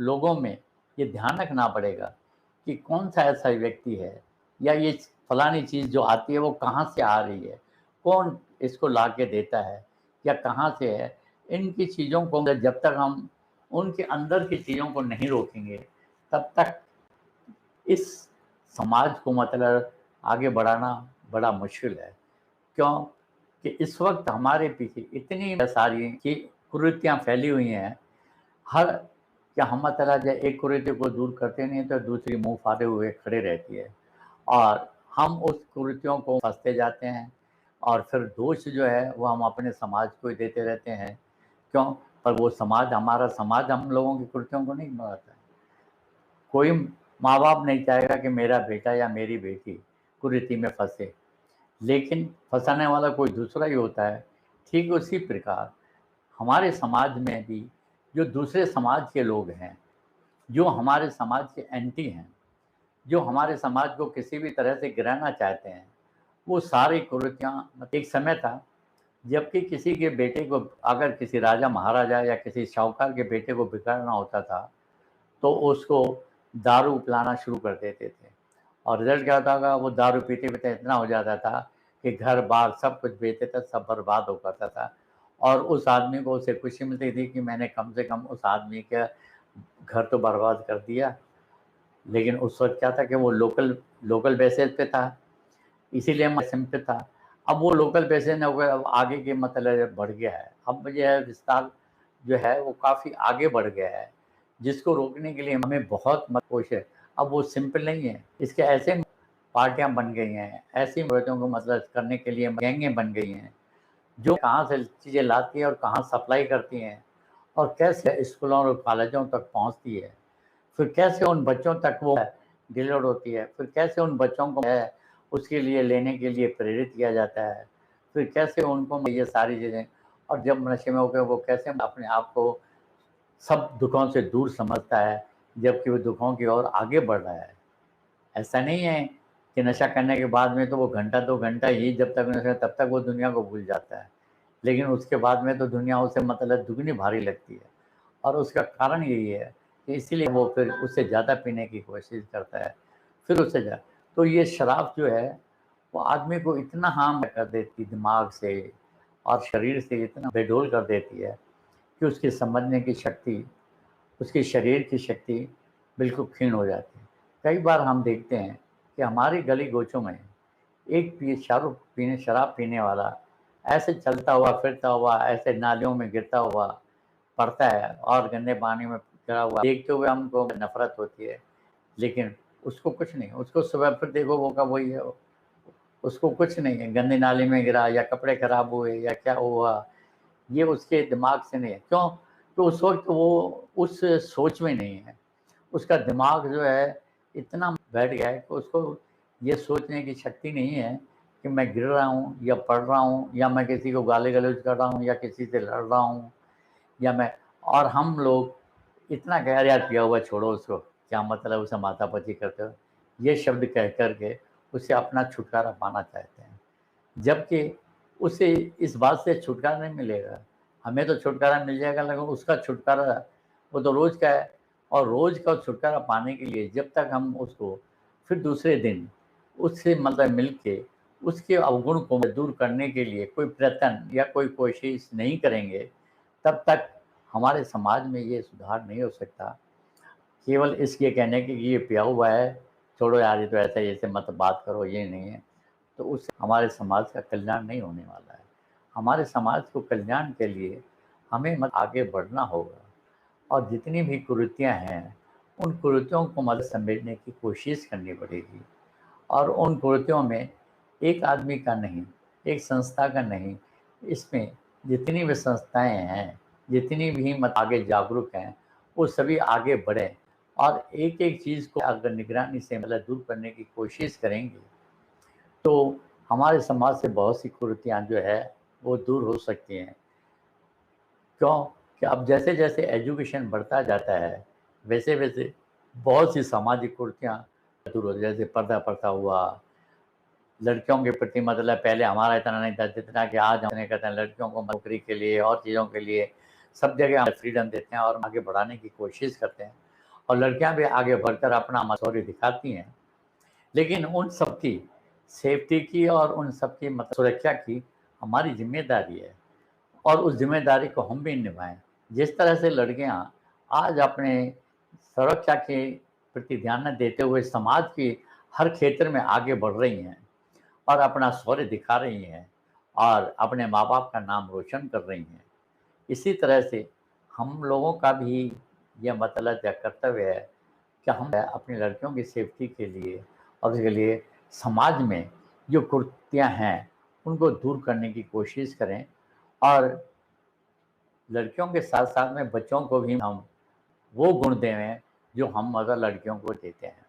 लोगों में ये ध्यान रखना पड़ेगा कि कौन-सा ऐसा व्यक्ति है या ये फलानी चीज़ जो आती है वो कहाँ से आ रही है, कौन इसको ला के देता है या कहाँ से है। इनकी चीज़ों को जब तक हम उनके अंदर की चीज़ों को नहीं रोकेंगे, तब तक इस समाज को आगे बढ़ाना बड़ा मुश्किल है। क्यों? कि इस वक़्त हमारे पीछे इतनी सारी की कुरीतियाँ फैली हुई हैं, हर क्या हम एक कुरीति को दूर करते नहीं तो दूसरी मुँह फाड़े हुए खड़े रहती है और हम उस कुरीतियों को फँसते जाते हैं और फिर दोष जो है वो हम अपने समाज को ही देते रहते हैं। क्यों? पर वो समाज हमारा समाज हम लोगों की कुरीतियों को नहीं बढ़ाता है। कोई माँ-बाप नहीं चाहेगा कि मेरा बेटा या मेरी बेटी कुरीति में फँसे। लेकिन फँसाने वाला कोई दूसरा ही होता है। ठीक उसी प्रकार हमारे समाज में भी जो दूसरे समाज के लोग हैं, जो हमारे समाज के एंटी हैं, जो हमारे समाज को किसी भी तरह से गिराना चाहते हैं, वो सारी कुरीतियाँ एक समय था जबकि किसी के बेटे को अगर किसी राजा महाराजा या किसी साहूकार के बेटे को बिगाड़ना होता था, तो उसको दारू पिलाना शुरू कर देते थे। और रिज़ल्ट क्या होता था, वो दारू पीते-पीते इतना हो जाता था कि घर-बार सब कुछ बेचते थे, सब बर्बाद हो जाता था। और उस आदमी को उससे खुशी मिलती थी कि मैंने कम से कम उस आदमी का घर तो बर्बाद कर दिया, लेकिन उस वक़्त क्या था कि वो लोकल लोकल बेसिस पे था, इसीलिए मैं सिम पे था। अब वो लोकल बेसिस ने अब आगे के बढ़ गया है। अब ये है विस्तार जो है वो काफ़ी आगे बढ़ गया है, जिसको रोकने के लिए हमें बहुत कोशिश। अब वो सिंपल नहीं है, इसके ऐसे पार्टियाँ बन गई हैं, ऐसी औरतों को करने के लिए गैंगें बन गई हैं, जो कहाँ से चीज़ें लाती हैं और कहाँ सप्लाई करती हैं और कैसे स्कूलों और कॉलेजों तक पहुँचती है। फिर कैसे उन बच्चों तक वो डिलीवर होती है, फिर कैसे उन बच्चों को उसके लिए लेने के लिए प्रेरित किया जाता है, फिर कैसे उनको ये सारी चीज़ें। और जब नशे में होकर वो कैसे अपने आप को सब दुखों से दूर समझता है, जबकि वो दुखों की ओर आगे बढ़ रहा है। ऐसा नहीं है कि नशा करने के बाद में तो वो घंटा 2 घंटा ही जब तक नशा तब तक वो दुनिया को भूल जाता है। लेकिन उसके बाद में तो दुनिया उसे दुगनी भारी लगती है और उसका कारण यही है कि इसीलिए वो फिर उससे ज़्यादा पीने की कोशिश करता है, फिर उससे तो ये शराब जो है, वो आदमी को इतना हार्म कर देती दिमाग से और शरीर से इतना बेडौल कर देती है कि उसकी समझने की शक्ति, उसके शरीर की शक्ति बिल्कुल क्षीण हो जाती है। कई बार हम देखते हैं कि हमारी गली-गोचों में एक शराब पीने वाला ऐसे चलता हुआ, फिरता हुआ, ऐसे नालियों में गिरता हुआ पड़ता है और गंदे पानी में गिरा हुआ देखते हुए हमको नफ़रत होती है। लेकिन उसको कुछ नहीं, उसको सुबह फिर देखो वो का वही है, उसको कुछ नहीं है, गंदी नाली में गिरा या कपड़े खराब हुए या क्या हुआ, ये उसके दिमाग से नहीं है। क्यों? तो उस वक़्त वो उस सोच में नहीं है। उसका दिमाग जो है इतना बैठ गया है कि उसको ये सोचने की शक्ति नहीं है कि मैं गिर रहा हूँ या पड़ रहा हूँ या मैं किसी को गाली-गलौज कर रहा हूँ या किसी से लड़ रहा हूँ या मैं। और हम लोग इतना कह रहे यार पिया हुआ छोड़ो उसको, क्या उसे माथा-पच्ची करते हो। ये शब्द कह कर के उससे अपना छुटकारा पाना चाहते हैं। जबकि उसे इस बात से छुटकारा नहीं मिलेगा। हमें तो छुटकारा मिल जाएगा लेकिन उसका छुटकारा वो तो रोज़ का है और रोज़ का छुटकारा पाने के लिए जब तक हम उसको फिर दूसरे दिन उससे मिल के उसके अवगुण को दूर करने के लिए कोई प्रयत्न या कोई कोशिश नहीं करेंगे, तब तक हमारे समाज में ये सुधार नहीं हो सकता। केवल ये कहने के कि ये पिया हुआ है, छोड़ो यार ये तो ऐसा ही ऐसे मत बात करो, ये नहीं है। तो उससे हमारे समाज का कल्याण नहीं होने वाला है। हमारे समाज को कल्याण के लिए हमें आगे बढ़ना होगा और जितनी भी कुरीतियाँ हैं, उन कुरीतियों को समेटने की कोशिश करनी पड़ेगी और उन कुरीतियों में एक आदमी का नहीं, एक संस्था का नहीं, इसमें जितनी भी संस्थाएँ हैं, जितनी भी आगे जागरूक हैं, वो सभी आगे बढ़ें और एक-एक चीज़ को अगर निगरानी से मतलब दूर करने की कोशिश करेंगे, तो हमारे समाज से बहुत सी कुरीतियाँ जो है, वो दूर हो सकती हैं। क्यों? कि अब जैसे-जैसे एजुकेशन बढ़ता जाता है, वैसे-वैसे बहुत सी सामाजिक कुरीतियाँ दूर हो जैसे पर्दा प्रथा हुआ, लड़कियों के प्रति मतलब पहले हमारा इतना नहीं था जितना कि आज हमने कहते हैं लड़कियों को नौकरी के लिए और चीज़ों के लिए सब जगह हम फ्रीडम देते हैं और आगे बढ़ाने की कोशिश करते हैं और लड़कियां भी आगे बढ़कर अपना मसौरी दिखाती हैं। लेकिन उन सब की सेफ्टी की और उन सब की मतलब सुरक्षा की हमारी ज़िम्मेदारी है और उस ज़िम्मेदारी को हम भी निभाएँ। जिस तरह से लड़कियाँ आज अपने सुरक्षा के प्रति ध्यान न देते हुए समाज की हर क्षेत्र में आगे बढ़ रही हैं और अपना शौर्य दिखा रही हैं और अपने माँ-बाप का नाम रोशन कर रही हैं। इसी तरह से हम लोगों का भी ये मतलब या कर्तव्य है कि हम अपनी लड़कियों की सेफ्टी के लिए और उसके लिए समाज में जो कुरीतियाँ हैं, उनको दूर करने की कोशिश करें और लड़कियों के साथ-साथ में बच्चों को भी हम वो गुण देवें, जो हम मगर लड़कियों को देते हैं।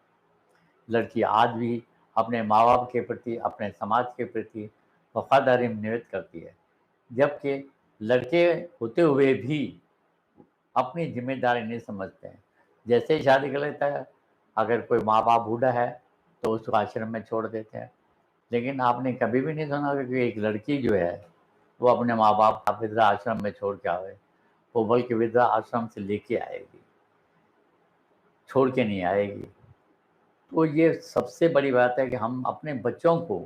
लड़की आज भी अपने माँ-बाप के प्रति, अपने समाज के प्रति वफ़ादारी नियुक्त करती है, जबकि लड़के होते हुए भी अपनी ज़िम्मेदारी नहीं समझते हैं। जैसे ही शादी कर लेता है, अगर कोई माँ-बाप बूढ़ा है, तो उसको आश्रम में छोड़ देते हैं। लेकिन आपने कभी भी नहीं सुना कि एक लड़की जो है, वो अपने माँ-बाप को वृद्धा आश्रम में छोड़ के आवे। वो बल्कि वृद्धा आश्रम से लेके आएगी, छोड़ के नहीं आएगी। तो ये सबसे बड़ी बात है कि हम अपने बच्चों को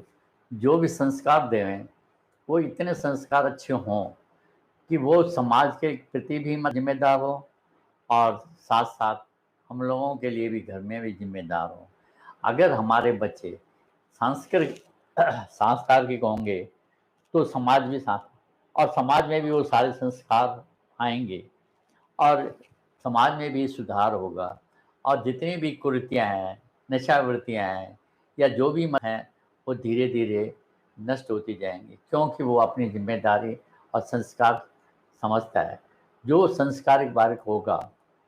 जो भी संस्कार देवें, वो इतने संस्कार अच्छे हों कि वो समाज के प्रति भी ज़िम्मेदार हो और साथ-साथ हम लोगों के लिए भी घर में भी ज़िम्मेदार हों। अगर हमारे बच्चे सांस्कृतिक सांस्कारिक होंगे, तो समाज भी और समाज में भी वो सारे संस्कार आएँगे और समाज में भी सुधार होगा और जितनी भी कुरीतियाँ हैं, नशावृत्तियाँ हैं या जो भी हैं, वो धीरे-धीरे नष्ट होती जाएँगी क्योंकि वो अपनी ज़िम्मेदारी और संस्कार समझता है। जो संस्कारिक बालक होगा,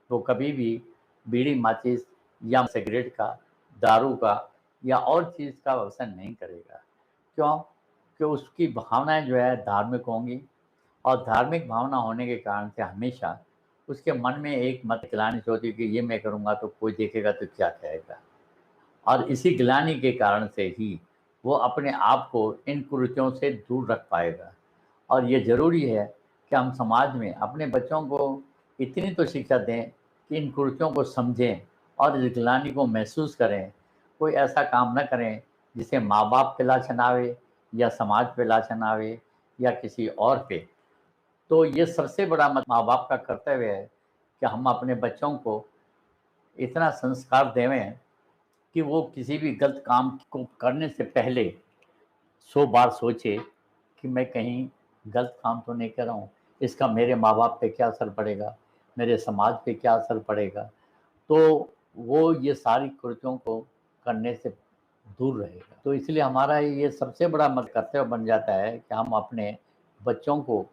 वो कभी भी बीड़ी, माचिस या सिगरेट का, दारू का या और चीज़ का व्यसन नहीं करेगा। क्यों? कि उसकी भावनाएँ जो है धार्मिक होंगी और धार्मिक भावना होने के कारण से हमेशा उसके मन में एक मत ग्लानि होती है कि ये मैं करूँगा तो कोई देखेगा तो क्या कहेगा? और इसी ग्लानि के कारण से ही वो अपने आप को इन कुरीतियों से दूर रख पाएगा। और ये ज़रूरी है कि हम समाज में अपने बच्चों को इतनी तो शिक्षा दें कि इन कुरीतियों को समझें और इस ग्लानि को महसूस करें। कोई ऐसा काम ना करें जिससे माँ-बाप पे लाछन आवे या समाज पे लाछन आवे या किसी और पे। तो ये सबसे बड़ा माँ-बाप का कर्तव्य है कि हम अपने बच्चों को इतना संस्कार देवें कि वो किसी भी गलत काम को करने से पहले 100 बार सोचे कि मैं कहीं गलत काम तो नहीं कर रहा हूँ। इसका मेरे माँ-बाप पे क्या असर पड़ेगा? मेरे समाज पे क्या असर पड़ेगा? तो वो ये सारी कुरीतियों को करने से दूर रहेगा। तो इसलिए हमारा ये सबसे बड़ा कर्तव्य बन जाता है कि हम अपने बच्चों को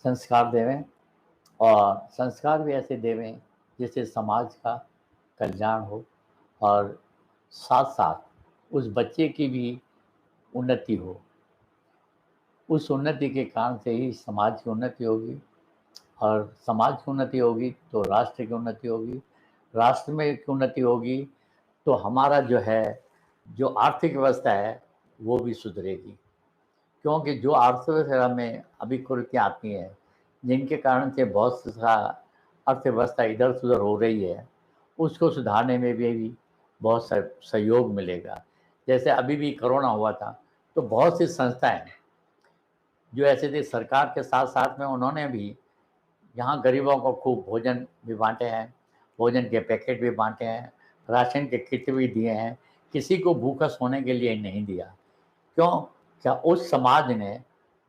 संस्कार देवें और संस्कार भी ऐसे देवें जिससे समाज का कल्याण हो और साथ-साथ उस बच्चे की भी उन्नति हो। उस उन्नति के कारण से ही समाज की उन्नति होगी और समाज की उन्नति होगी तो राष्ट्र की उन्नति होगी। राष्ट्र में की उन्नति होगी तो हमारा जो है, जो आर्थिक व्यवस्था है, वो भी सुधरेगी। क्योंकि जो अर्थव्यवस्था में अभी कुरीतियाँ आती हैं, जिनके कारण से बहुत सा अर्थव्यवस्था इधर से उधर हो रही है, उसको सुधारने में भी बहुत सहयोग मिलेगा। जैसे अभी भी कोरोना हुआ था, तो बहुत सी संस्थाएँ जो ऐसे थे सरकार के साथ-साथ में उन्होंने भी यहाँ गरीबों को खूब भोजन भी बाँटे हैं, भोजन के पैकेट भी बाँटे हैं, राशन के किट भी दिए हैं, किसी को भूखा सोने के लिए नहीं दिया। क्यों? क्या उस समाज ने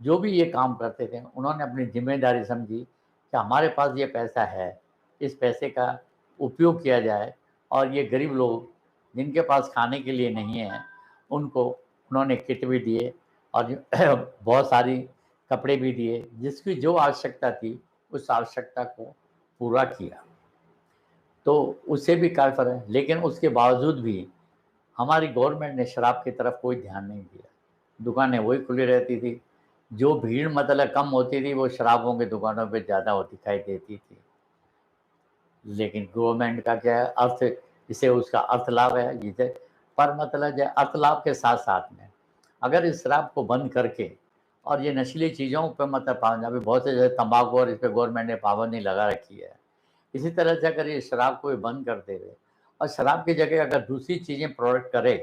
जो भी ये काम करते थे, उन्होंने अपनी ज़िम्मेदारी समझी कि हमारे पास ये पैसा है, इस पैसे का उपयोग किया जाए और ये गरीब लोग जिनके पास खाने के लिए नहीं है, उनको उन्होंने किट भी दिए और बहुत सारी कपड़े भी दिए, जिसकी जो आवश्यकता थी उस आवश्यकता को पूरा किया। तो उससे भी काफ़ी फ़र्क है, लेकिन उसके बावजूद भी हमारी गवर्नमेंट ने शराब की तरफ कोई ध्यान नहीं दिया। दुकानें वही खुली रहती थी, जो भीड़ मतलब कम होती थी वो शराबों की दुकानों पे ज़्यादा हो दिखाई देती थी। लेकिन गवर्नमेंट का क्या है, अर्थ इसे उसका अर्थ लाभ है जिसे, पर मतलब जो अर्थ लाभ के साथ साथ में अगर इस शराब को बंद करके और ये नशीली चीज़ों पे मतलब पाबंदी, अभी बहुत से जैसे तंबाकू और इस पे गवर्नमेंट ने पाबंदी लगा रखी है। इसी तरह से अगर ये शराब को भी बंद कर देवे और शराब की जगह अगर दूसरी चीज़ें प्रोडक्ट करे,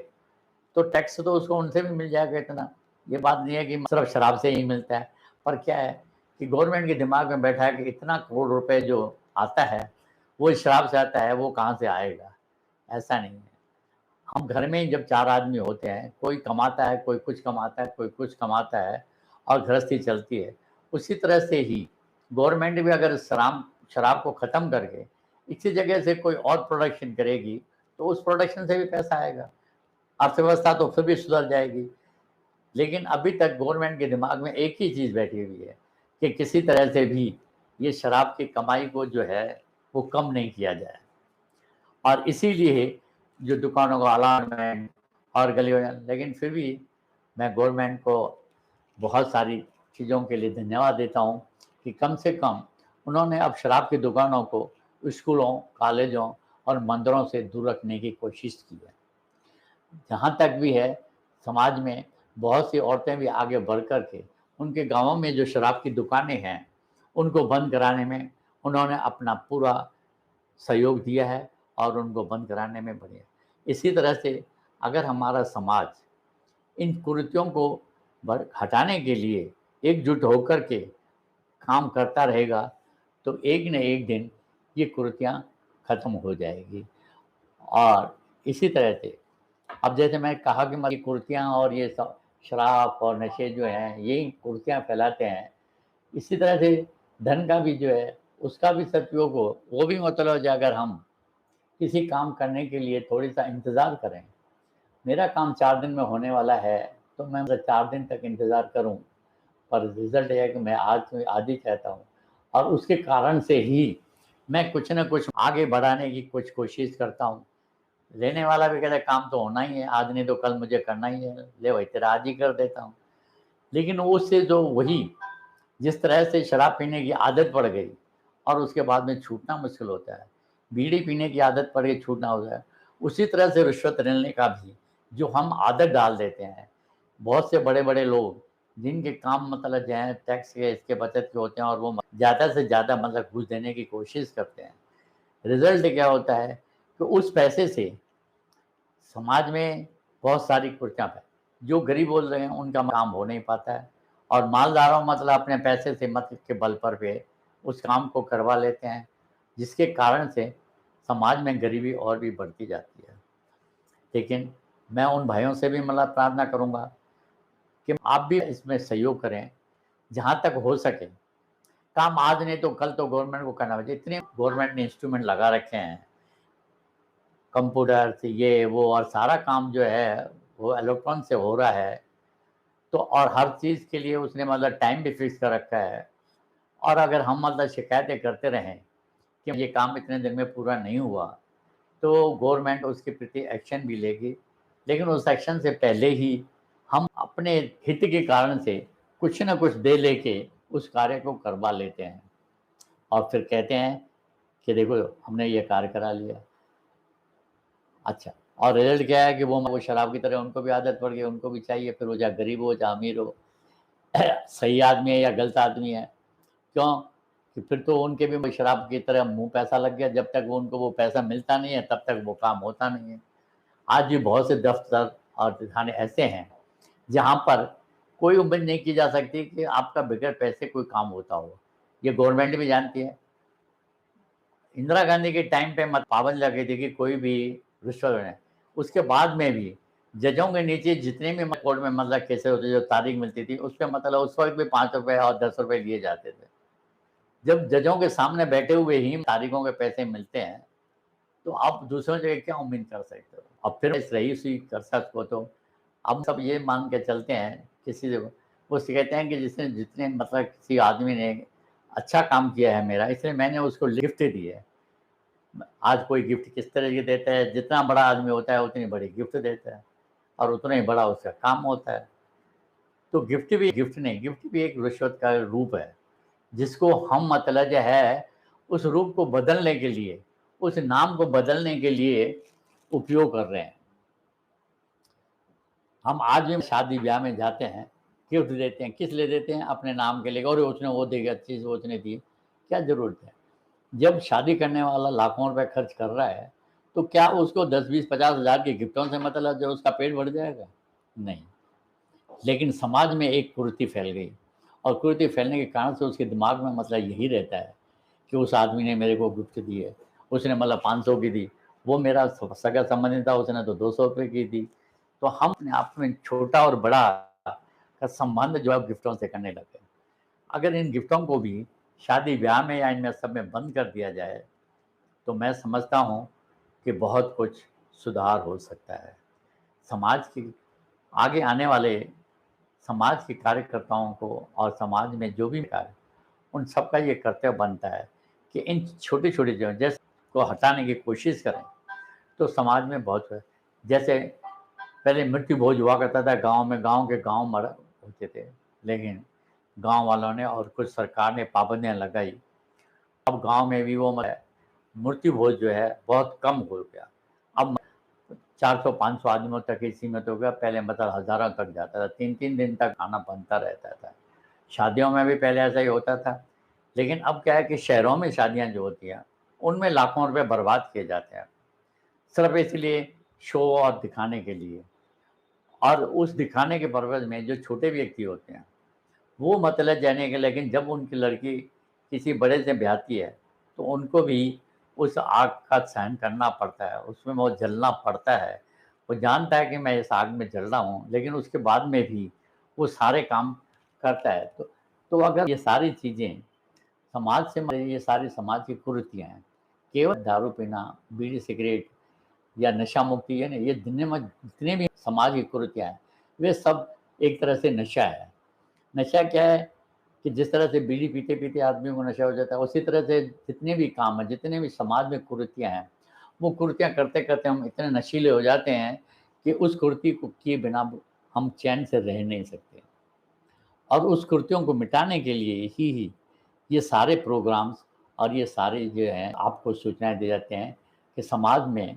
तो टैक्स तो उसको उनसे भी मिल जाएगा इतना। ये बात नहीं है कि सिर्फ शराब से ही मिलता है, पर क्या है कि गवर्नमेंट के दिमाग में बैठा है कि इतना करोड़ रुपए जो आता है, वो इस शराब से आता है, वो कहाँ से आएगा? ऐसा नहीं है। हम घर में ही जब 4 आदमी होते हैं, कोई कमाता है, कोई कुछ कमाता है, कोई कुछ कमाता है और गृहस्थी चलती है। उसी तरह से ही गवर्नमेंट भी अगर शराब को ख़त्म करके इसी जगह से कोई और प्रोडक्शन करेगी, तो उस प्रोडक्शन से भी पैसा आएगा। अर्थव्यवस्था तो फिर भी सुधर जाएगी। लेकिन अभी तक गवर्नमेंट के दिमाग में एक ही चीज़ बैठी हुई है कि किसी तरह से भी ये शराब की कमाई को जो है, वो कम नहीं किया जाए। और इसीलिए जो दुकानों का अलाटमेंट और गली वगैरह, लेकिन फिर भी मैं गवर्नमेंट को बहुत सारी चीज़ों के लिए धन्यवाद देता हूँ कि कम से कम उन्होंने अब शराब की दुकानों को स्कूलों, कॉलेजों और मंदिरों से दूर रखने की कोशिश की है। जहाँ तक भी है, समाज में बहुत सी औरतें भी आगे बढ़ कर के उनके गाँवों में जो शराब की दुकानें हैं, उनको बंद कराने में उन्होंने अपना पूरा सहयोग दिया है और उनको बंद कराने में बढ़िया। इसी तरह से अगर हमारा समाज इन कुरीतियों को हटाने के लिए एकजुट होकर के काम करता रहेगा, तो एक न एक दिन ये कुरीतियाँ खत्म हो जाएगी। और इसी तरह से अब जैसे मैं कहा कि ये कुरीतियाँ और ये सब शराब और नशे जो हैं, यही कुरीतियाँ फैलाते हैं। इसी तरह से धन का भी जो है, उसका भी सदुपयोग हो, वो भी मतलब जो अगर हम किसी काम करने के लिए थोड़ी-सा इंतज़ार करें। मेरा काम 4 दिन में होने वाला है, तो मैं मतलब 4 दिन तक इंतज़ार करूँ, पर रिज़ल्ट ये है कि मैं आज ही चाहता हूँ और उसके कारण से ही मैं कुछ न कुछ आगे बढ़ाने की कुछ कोशिश करता हूँ। लेने वाला भी कहता है काम तो होना ही है, आज नहीं तो कल मुझे करना ही है, ले भाई तेरा आज ही कर देता हूँ। लेकिन उससे जो वही जिस तरह से शराब पीने की आदत पड़ गई और उसके बाद में छूटना मुश्किल होता है, बीड़ी पीने की आदत पड़ गई, छूटना होता है, उसी तरह से रिश्वत लेने का भी जो हम आदत डाल देते हैं, बहुत से बड़े-बड़े लोग जिनके काम मतलब जो है टैक्स के इसके बचत के होते हैं और वो ज़्यादा से ज़्यादा मतलब घूस देने की कोशिश करते हैं। रिज़ल्ट क्या होता है कि उस पैसे से समाज में बहुत सारी कुर्सियाँ पे जो गरीब बोल रहे हैं उनका काम हो नहीं पाता है और मालदारों मतलब अपने पैसे से मत के बल पर वे उस काम को करवा लेते हैं, जिसके कारण से समाज में गरीबी और भी बढ़ती जाती है। लेकिन मैं उन भाइयों से भी मतलब प्रार्थना करूँगा कि आप भी इसमें सहयोग करें, जहाँ तक हो सके। काम आज नहीं तो कल तो गवर्नमेंट को करना चाहिए, इतने गवर्नमेंट ने इंस्ट्रूमेंट लगा रखे हैं, कंप्यूटर से ये वो और सारा काम जो है वो इलेक्ट्रॉन से हो रहा है। तो और हर चीज़ के लिए उसने मतलब टाइम भी फिक्स कर रखा है और अगर हम मतलब शिकायतें करते रहें कि ये काम इतने दिन में पूरा नहीं हुआ, तो गवर्नमेंट उसके प्रति एक्शन भी लेगी। लेकिन उस एक्शन से पहले ही हम अपने हित के कारण से कुछ न कुछ दे लेके उस कार्य को करवा लेते हैं और फिर कहते हैं कि देखो हमने ये कार्य करा लिया। अच्छा, और रिज़ल्ट क्या है कि वो शराब की तरह उनको भी आदत पड़ गई, उनको भी चाहिए, फिर वो चाहे गरीब हो, चाहे अमीर हो, सही आदमी है या गलत आदमी है। क्यों? कि फिर तो उनके भी वही शराब की तरह मुँह पैसा लग गया, जब तक वो उनको वो पैसा मिलता नहीं है, तब तक वो काम होता नहीं है। आज भी बहुत से दफ्तर और थाने ऐसे हैं, जहाँ पर कोई उम्मीद नहीं की जा सकती कि आपका बगैर पैसे कोई काम होता हो। ये गवर्नमेंट भी जानती है। इंदिरा गांधी के टाइम पे मत पाबंदी लगी थी कि कोई भी रिश्वत लेना। उसके बाद में भी जजों के नीचे जितने भी कोर्ट में मतलब केसेस होते जो तारीख मिलती थी, उस पे मतलब उस वक़्त भी ₹5 और ₹10 लिए जाते थे। जब जजों के सामने बैठे हुए ही तारीखों के पैसे मिलते हैं, तो आप दूसरों जगह क्या उम्मीद कर सकते हो? अब फिर इस रईस ही कर सकते हो तो हम सब ये मान के चलते हैं किसी से वो कहते हैं कि जिसने जितने मतलब किसी आदमी ने अच्छा काम किया है मेरा, इसलिए मैंने उसको गिफ्ट दी है। आज कोई गिफ्ट किस तरह की देता है, जितना बड़ा आदमी होता है उतनी बड़ी गिफ्ट देता है और उतना ही बड़ा उसका काम होता है। तो गिफ्ट नहीं, गिफ्ट भी एक रिश्वत का रूप है, जिसको हम मतलब जो है उस रूप को बदलने के लिए, उस नाम को बदलने के लिए उपयोग कर रहे हैं। हम आज भी शादी ब्याह में जाते हैं, गिफ्ट देते हैं, किस लिए देते हैं? अपने नाम के लिए, और उसने वो देगा चीज़, वो उसने दी, क्या ज़रूरत है? जब शादी करने वाला लाखों रुपए खर्च कर रहा है, तो क्या उसको 10, 20, 50 हज़ार के गिफ्टों से मतलब जो उसका पेट भर जाएगा? नहीं। लेकिन समाज में एक कुरीति फैल गई और कुरीति फैलने के कारण से उसके दिमाग में मतलब यही रहता है कि उस आदमी ने मेरे को गिफ्ट दी है, उसने मतलब 500 की दी, वो मेरा सगा संबंधी था, उसने तो 200 रुपये की दी। तो हम अपने आप में छोटा और बड़ा का संबंध जो है गिफ्टों से करने लगे। अगर इन गिफ्टों को भी शादी ब्याह में या इनमें सब में बंद कर दिया जाए, तो मैं समझता हूँ कि बहुत कुछ सुधार हो सकता है। समाज की आगे आने वाले समाज के कार्यकर्ताओं को और समाज में जो भी कार्य, उन सबका ये कर्तव्य बनता है कि इन छोटी-छोटी जो जैसे को हटाने की कोशिश करें, तो समाज में बहुत जैसे पहले मृत्यु भोज हुआ करता था गाँव में, गाँव के गाँव मर होते थे, लेकिन गाँव वालों ने और कुछ सरकार ने पाबंदियाँ लगाई। अब गाँव में भी वो मृत्यु भोज जो है बहुत कम हो गया। अब 400-500 आदमियों तक ही सीमित हो गया, पहले मतलब हज़ारों तक जाता था, 3-3 दिन तक खाना बनता रहता था। शादियों में भी पहले ऐसा ही होता था, लेकिन अब क्या है कि शहरों में शादियाँ जो होती हैं, उनमें लाखों रुपए बर्बाद किए जाते हैं, सिर्फ़ इसलिए शो और दिखाने के लिए। और उस दिखाने के पर्पज़ में जो छोटे व्यक्ति होते हैं, वो मतलब जाने के, लेकिन जब उनकी लड़की किसी बड़े से ब्याहती है, तो उनको भी उस आग का सहन करना पड़ता है, उसमें वो जलना पड़ता है। वो जानता है कि मैं इस आग में जल रहा हूँ, लेकिन उसके बाद में भी वो सारे काम करता है। तो अगर ये सारी चीज़ें समाज से ये सारी समाज की कुरीतियाँ हैं, केवल दारू पीना, बीड़ी सिगरेट या नशा मुक्ति है ना, ये दुनिया में जितने भी समाज की कुरीतियाँ हैं, वे सब एक तरह से नशा है। नशा क्या है कि जिस तरह से बीड़ी पीते-पीते आदमी को नशा हो जाता है, उसी तरह से जितने भी काम हैं, जितने भी समाज में कुरीतियाँ हैं, वो कुरीतियाँ करते-करते हम इतने नशीले हो जाते हैं कि उस कुरीति को किए बिना हम चैन से रह नहीं सकते। और उस कुरीतियों को मिटाने के लिए ही ये सारे प्रोग्राम्स और ये सारे जो हैं आपको सूचनाएँ दे जाते हैं कि समाज में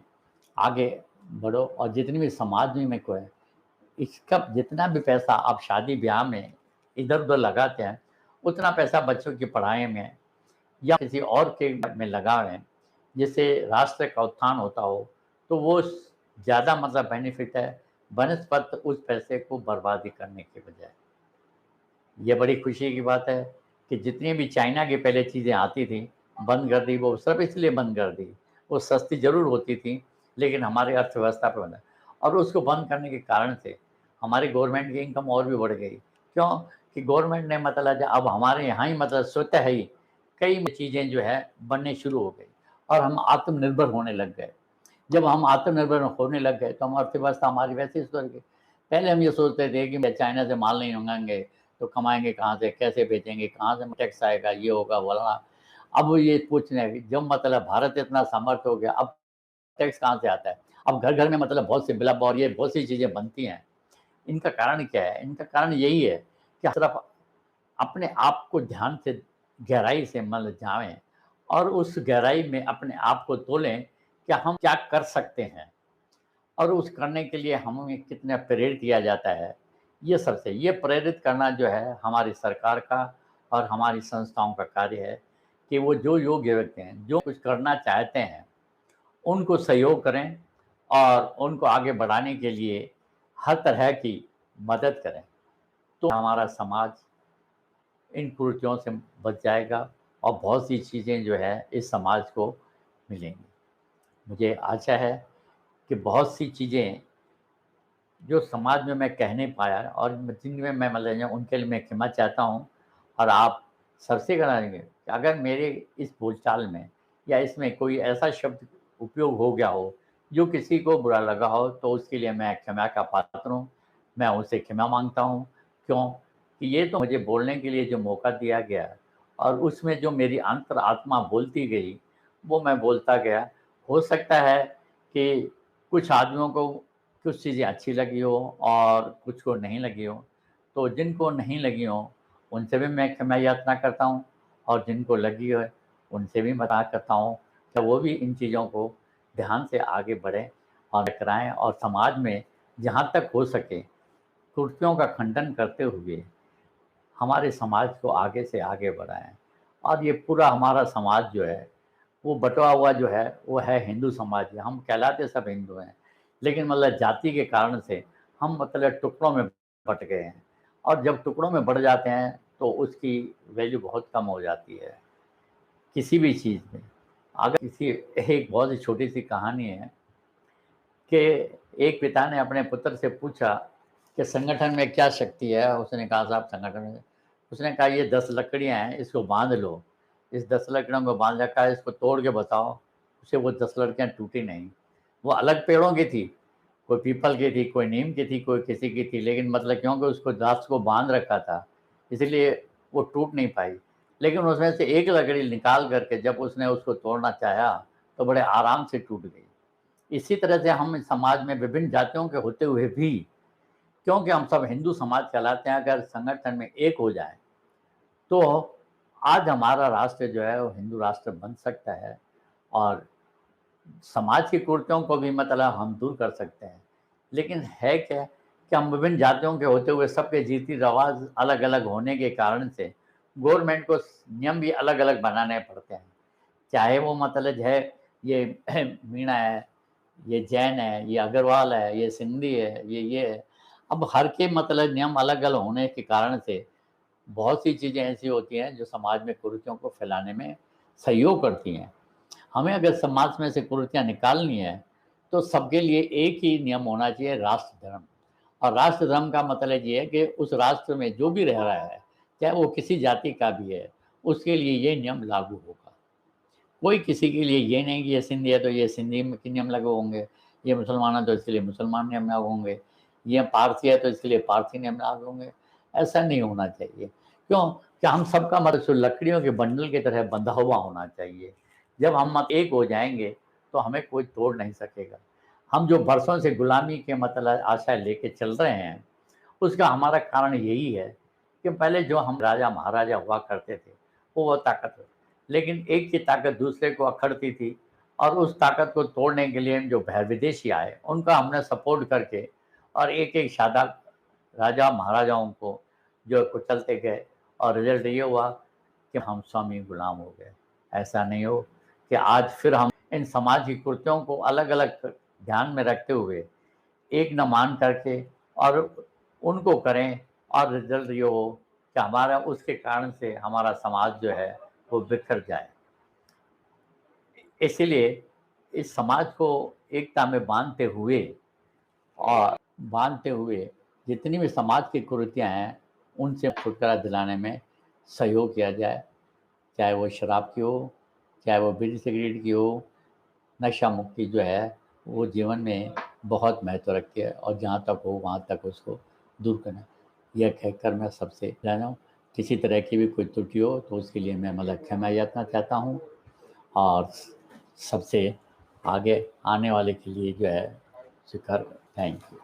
आगे बढ़ो, और जितनी भी समाज में को है, इसका जितना भी पैसा आप शादी-ब्याह में इधर-उधर लगाते हैं, उतना पैसा बच्चों की पढ़ाई में या किसी और के में लगावें, जिससे राष्ट्र का उत्थान होता हो, तो वो ज़्यादा मतलब बेनिफिट है, बनस्पत उस पैसे को बर्बादी करने के बजाय। ये बड़ी खुशी की बात है कि जितनी भी चाइना की पहले चीज़ें आती थी, बंद कर दी, वो सब इसलिए बंद कर दी। वो सस्ती ज़रूर होती थी, लेकिन हमारी अर्थव्यवस्था पे बना, और उसको बंद करने के कारण से हमारी गवर्नमेंट की इनकम और भी बढ़ गई। क्यों? कि गवर्नमेंट ने मतलब अब हमारे यहाँ ही मतलब स्वतः ही कई चीज़ें जो है बनने शुरू हो गई और हम आत्मनिर्भर होने लग गए। जब हम आत्मनिर्भर होने लग गए, तो हम अर्थव्यवस्था हमारी वैसे ही सुधर गई। पहले हम ये सोचते थे कि चाइना से माल नहीं मँगाएँगे, तो कमाएँगे कहाँ से? कैसे बेचेंगे? कहाँ से टैक्स आएगा? ये होगा, फलाना। अब वो ये पूछने लगे, जब मतलब भारत इतना समर्थ हो गया, अब टैक्स कहाँ से आता है? अब घर-घर में मतलब बहुत सी बिलब और ये बहुत सी चीज़ें बनती हैं। इनका कारण क्या है? इनका कारण यही है कि सिर्फ अपने आप को ध्यान से गहराई से मतलब जाएँ और उस गहराई में अपने आप को तोलें कि हम क्या कर सकते हैं। और उस करने के लिए हमें कितना प्रेरित किया जाता है, ये सबसे ये प्रेरित करना जो है हमारी सरकार का और हमारी संस्थाओं का कार्य है कि वो जो योग्य व्यक्ति हैं, जो कुछ करना चाहते हैं, उनको सहयोग करें और उनको आगे बढ़ाने के लिए हर तरह की मदद करें। तो हमारा समाज इन कुरीतियों से बच जाएगा और बहुत सी चीज़ें जो है इस समाज को मिलेंगी। मुझे आशा है कि बहुत सी चीज़ें जो समाज में मैं कह नहीं पाया और जिनमें मैं मतलब उनके लिए मैं क्षमा चाहता हूँ, और आप सबसे करेंगे कि अगर मेरे इस बोलचाल में या इसमें कोई ऐसा शब्द उपयोग हो गया हो जो किसी को बुरा लगा हो, तो उसके लिए मैं क्षमा का पात्र हूँ। मैं उससे क्षमा मांगता हूँ। क्यों? कि ये तो मुझे बोलने के लिए जो मौका दिया गया और उसमें जो मेरी अंतरात्मा बोलती गई, वो मैं बोलता गया। हो सकता है कि कुछ आदमियों को कुछ चीज़ें अच्छी लगी हो और कुछ को नहीं लगी हो। तो जिनको नहीं लगी हो, उनसे भी मैं क्षमा याचना करता हूँ और जिनको लगी है, उनसे भी मना करता हूँ कि वो भी इन चीज़ों को ध्यान से आगे बढ़ें और कराएँ और समाज में जहाँ तक हो सके कुर्तियों का खंडन करते हुए हमारे समाज को आगे से आगे बढ़ाएँ। और ये पूरा हमारा समाज जो है, वो बँटा हुआ जो है, वो है हिंदू समाज है। हम कहलाते सब हिंदू हैं, लेकिन मतलब जाति के कारण से हम मतलब टुकड़ों में बँट गए हैं और जब टुकड़ों में बँट जाते हैं, तो उसकी वैल्यू बहुत कम हो जाती है, किसी भी चीज़ में। अगर किसी एक बहुत ही छोटी-सी कहानी है कि एक पिता ने अपने पुत्र से पूछा कि संगठन में क्या शक्ति है? उसने कहा साहब संगठन में उसने कहा ये 10 लकड़ियाँ हैं, इसको बाँध लो। इस 10 लकड़ियों को बाँध रखा है, इसको तोड़ के बताओ। उसे वो 10 लकड़ियाँ टूटी नहीं। वो अलग पेड़ों की थी, कोई पीपल की थी, कोई नीम की थी, कोई किसी की थी, लेकिन मतलब क्योंकि उसको 10 को बाँध रखा था, इसलिए वो टूट नहीं पाई। लेकिन उसमें से एक लकड़ी निकाल कर के जब उसने उसको तोड़ना चाहा, तो बड़े आराम से टूट गई। इसी तरह से हम इस समाज में विभिन्न जातियों के होते हुए भी, क्योंकि हम सब हिंदू समाज कहलाते हैं, अगर संगठन में एक हो जाएँ, तो आज हमारा राष्ट्र जो है वो हिंदू राष्ट्र बन सकता है और समाज की कुरीतियों को भी मतलब हम दूर कर सकते हैं। लेकिन है क्या कि हम विभिन्न जातियों के होते हुए सबके रीति-रिवाज़ अलग-अलग होने के कारण से गवर्नमेंट को नियम भी अलग-अलग बनाने पड़ते हैं। चाहे वो मतलब जो है ये मीणा है, ये जैन है, ये अग्रवाल है, ये सिंधी है, ये है। अब हर के मतलब नियम अलग-अलग होने के कारण से बहुत सी चीज़ें ऐसी होती हैं जो समाज में कुरीतियों को फैलाने में सहयोग करती हैं। हमें अगर समाज में से कुरीतियाँ निकालनी है, तो सबके लिए एक ही नियम होना चाहिए राष्ट्र धर्म। और राष्ट्र धर्म का मतलब ये है कि उस राष्ट्र में जो भी रह रहा है, चाहे वो किसी जाति का भी है, उसके लिए ये नियम लागू होगा। कोई किसी के लिए ये नहीं कि ये सिंधी है तो ये सिंधी में के नियम लागू होंगे, ये मुसलमान है तो इसके मुसलमान नियम लागू होंगे, ये पारसी है तो इसके लिए पारसी नियम लागू होंगे। ऐसा नहीं होना चाहिए। क्यों? कि हम सबका मतलब जो लकड़ियों के बंडल की तरह बंधा हुआ होना चाहिए। जब हम एक हो जाएँगे, तो हमें कोई तोड़ नहीं सकेगा। हम जो बरसों से गुलामी के मतलब आशा लेके चल रहे हैं, उसका हमारा कारण यही है कि पहले जो हम राजा-महाराजा हुआ करते थे, वो ताकत लेकिन एक की ताकत दूसरे को अखड़ती थी और उस ताकत को तोड़ने के लिए जो विदेशी आए, उनका हमने सपोर्ट करके और एक-एक शादा राजा-महाराजाओं को जो कुचलते गए और रिज़ल्ट ये हुआ कि हम स्वामी गुलाम हो गए। ऐसा नहीं हो कि आज फिर हम इन समाज की कुरीतियों को अलग-अलग ध्यान में रखते हुए एक न मान करके और उनको करें और रिज़ल्ट ये हो कि हमारा उसके कारण से हमारा समाज जो है वो बिखर जाए। इसीलिए इस समाज को एकता में बाँधते हुए जितनी भी समाज की कुरीतियाँ हैं, उनसे छुटकारा दिलाने में सहयोग किया जाए। चाहे वो शराब की हो, चाहे वो बीड़ी सिगरेट की हो, नशा मुक्ति जो है, वो जीवन में बहुत महत्व रखती है और जहाँ तक हो वहाँ तक उसको दूर करना। यह कहकर मैं सबसे विदा लेता हूँ। किसी तरह की भी कोई त्रुटि हो तो उसके लिए मैं मतलब क्षमा याचना चाहता हूँ और सबसे आगे आने वाले के लिए जो है स्वीकार थैंक यू।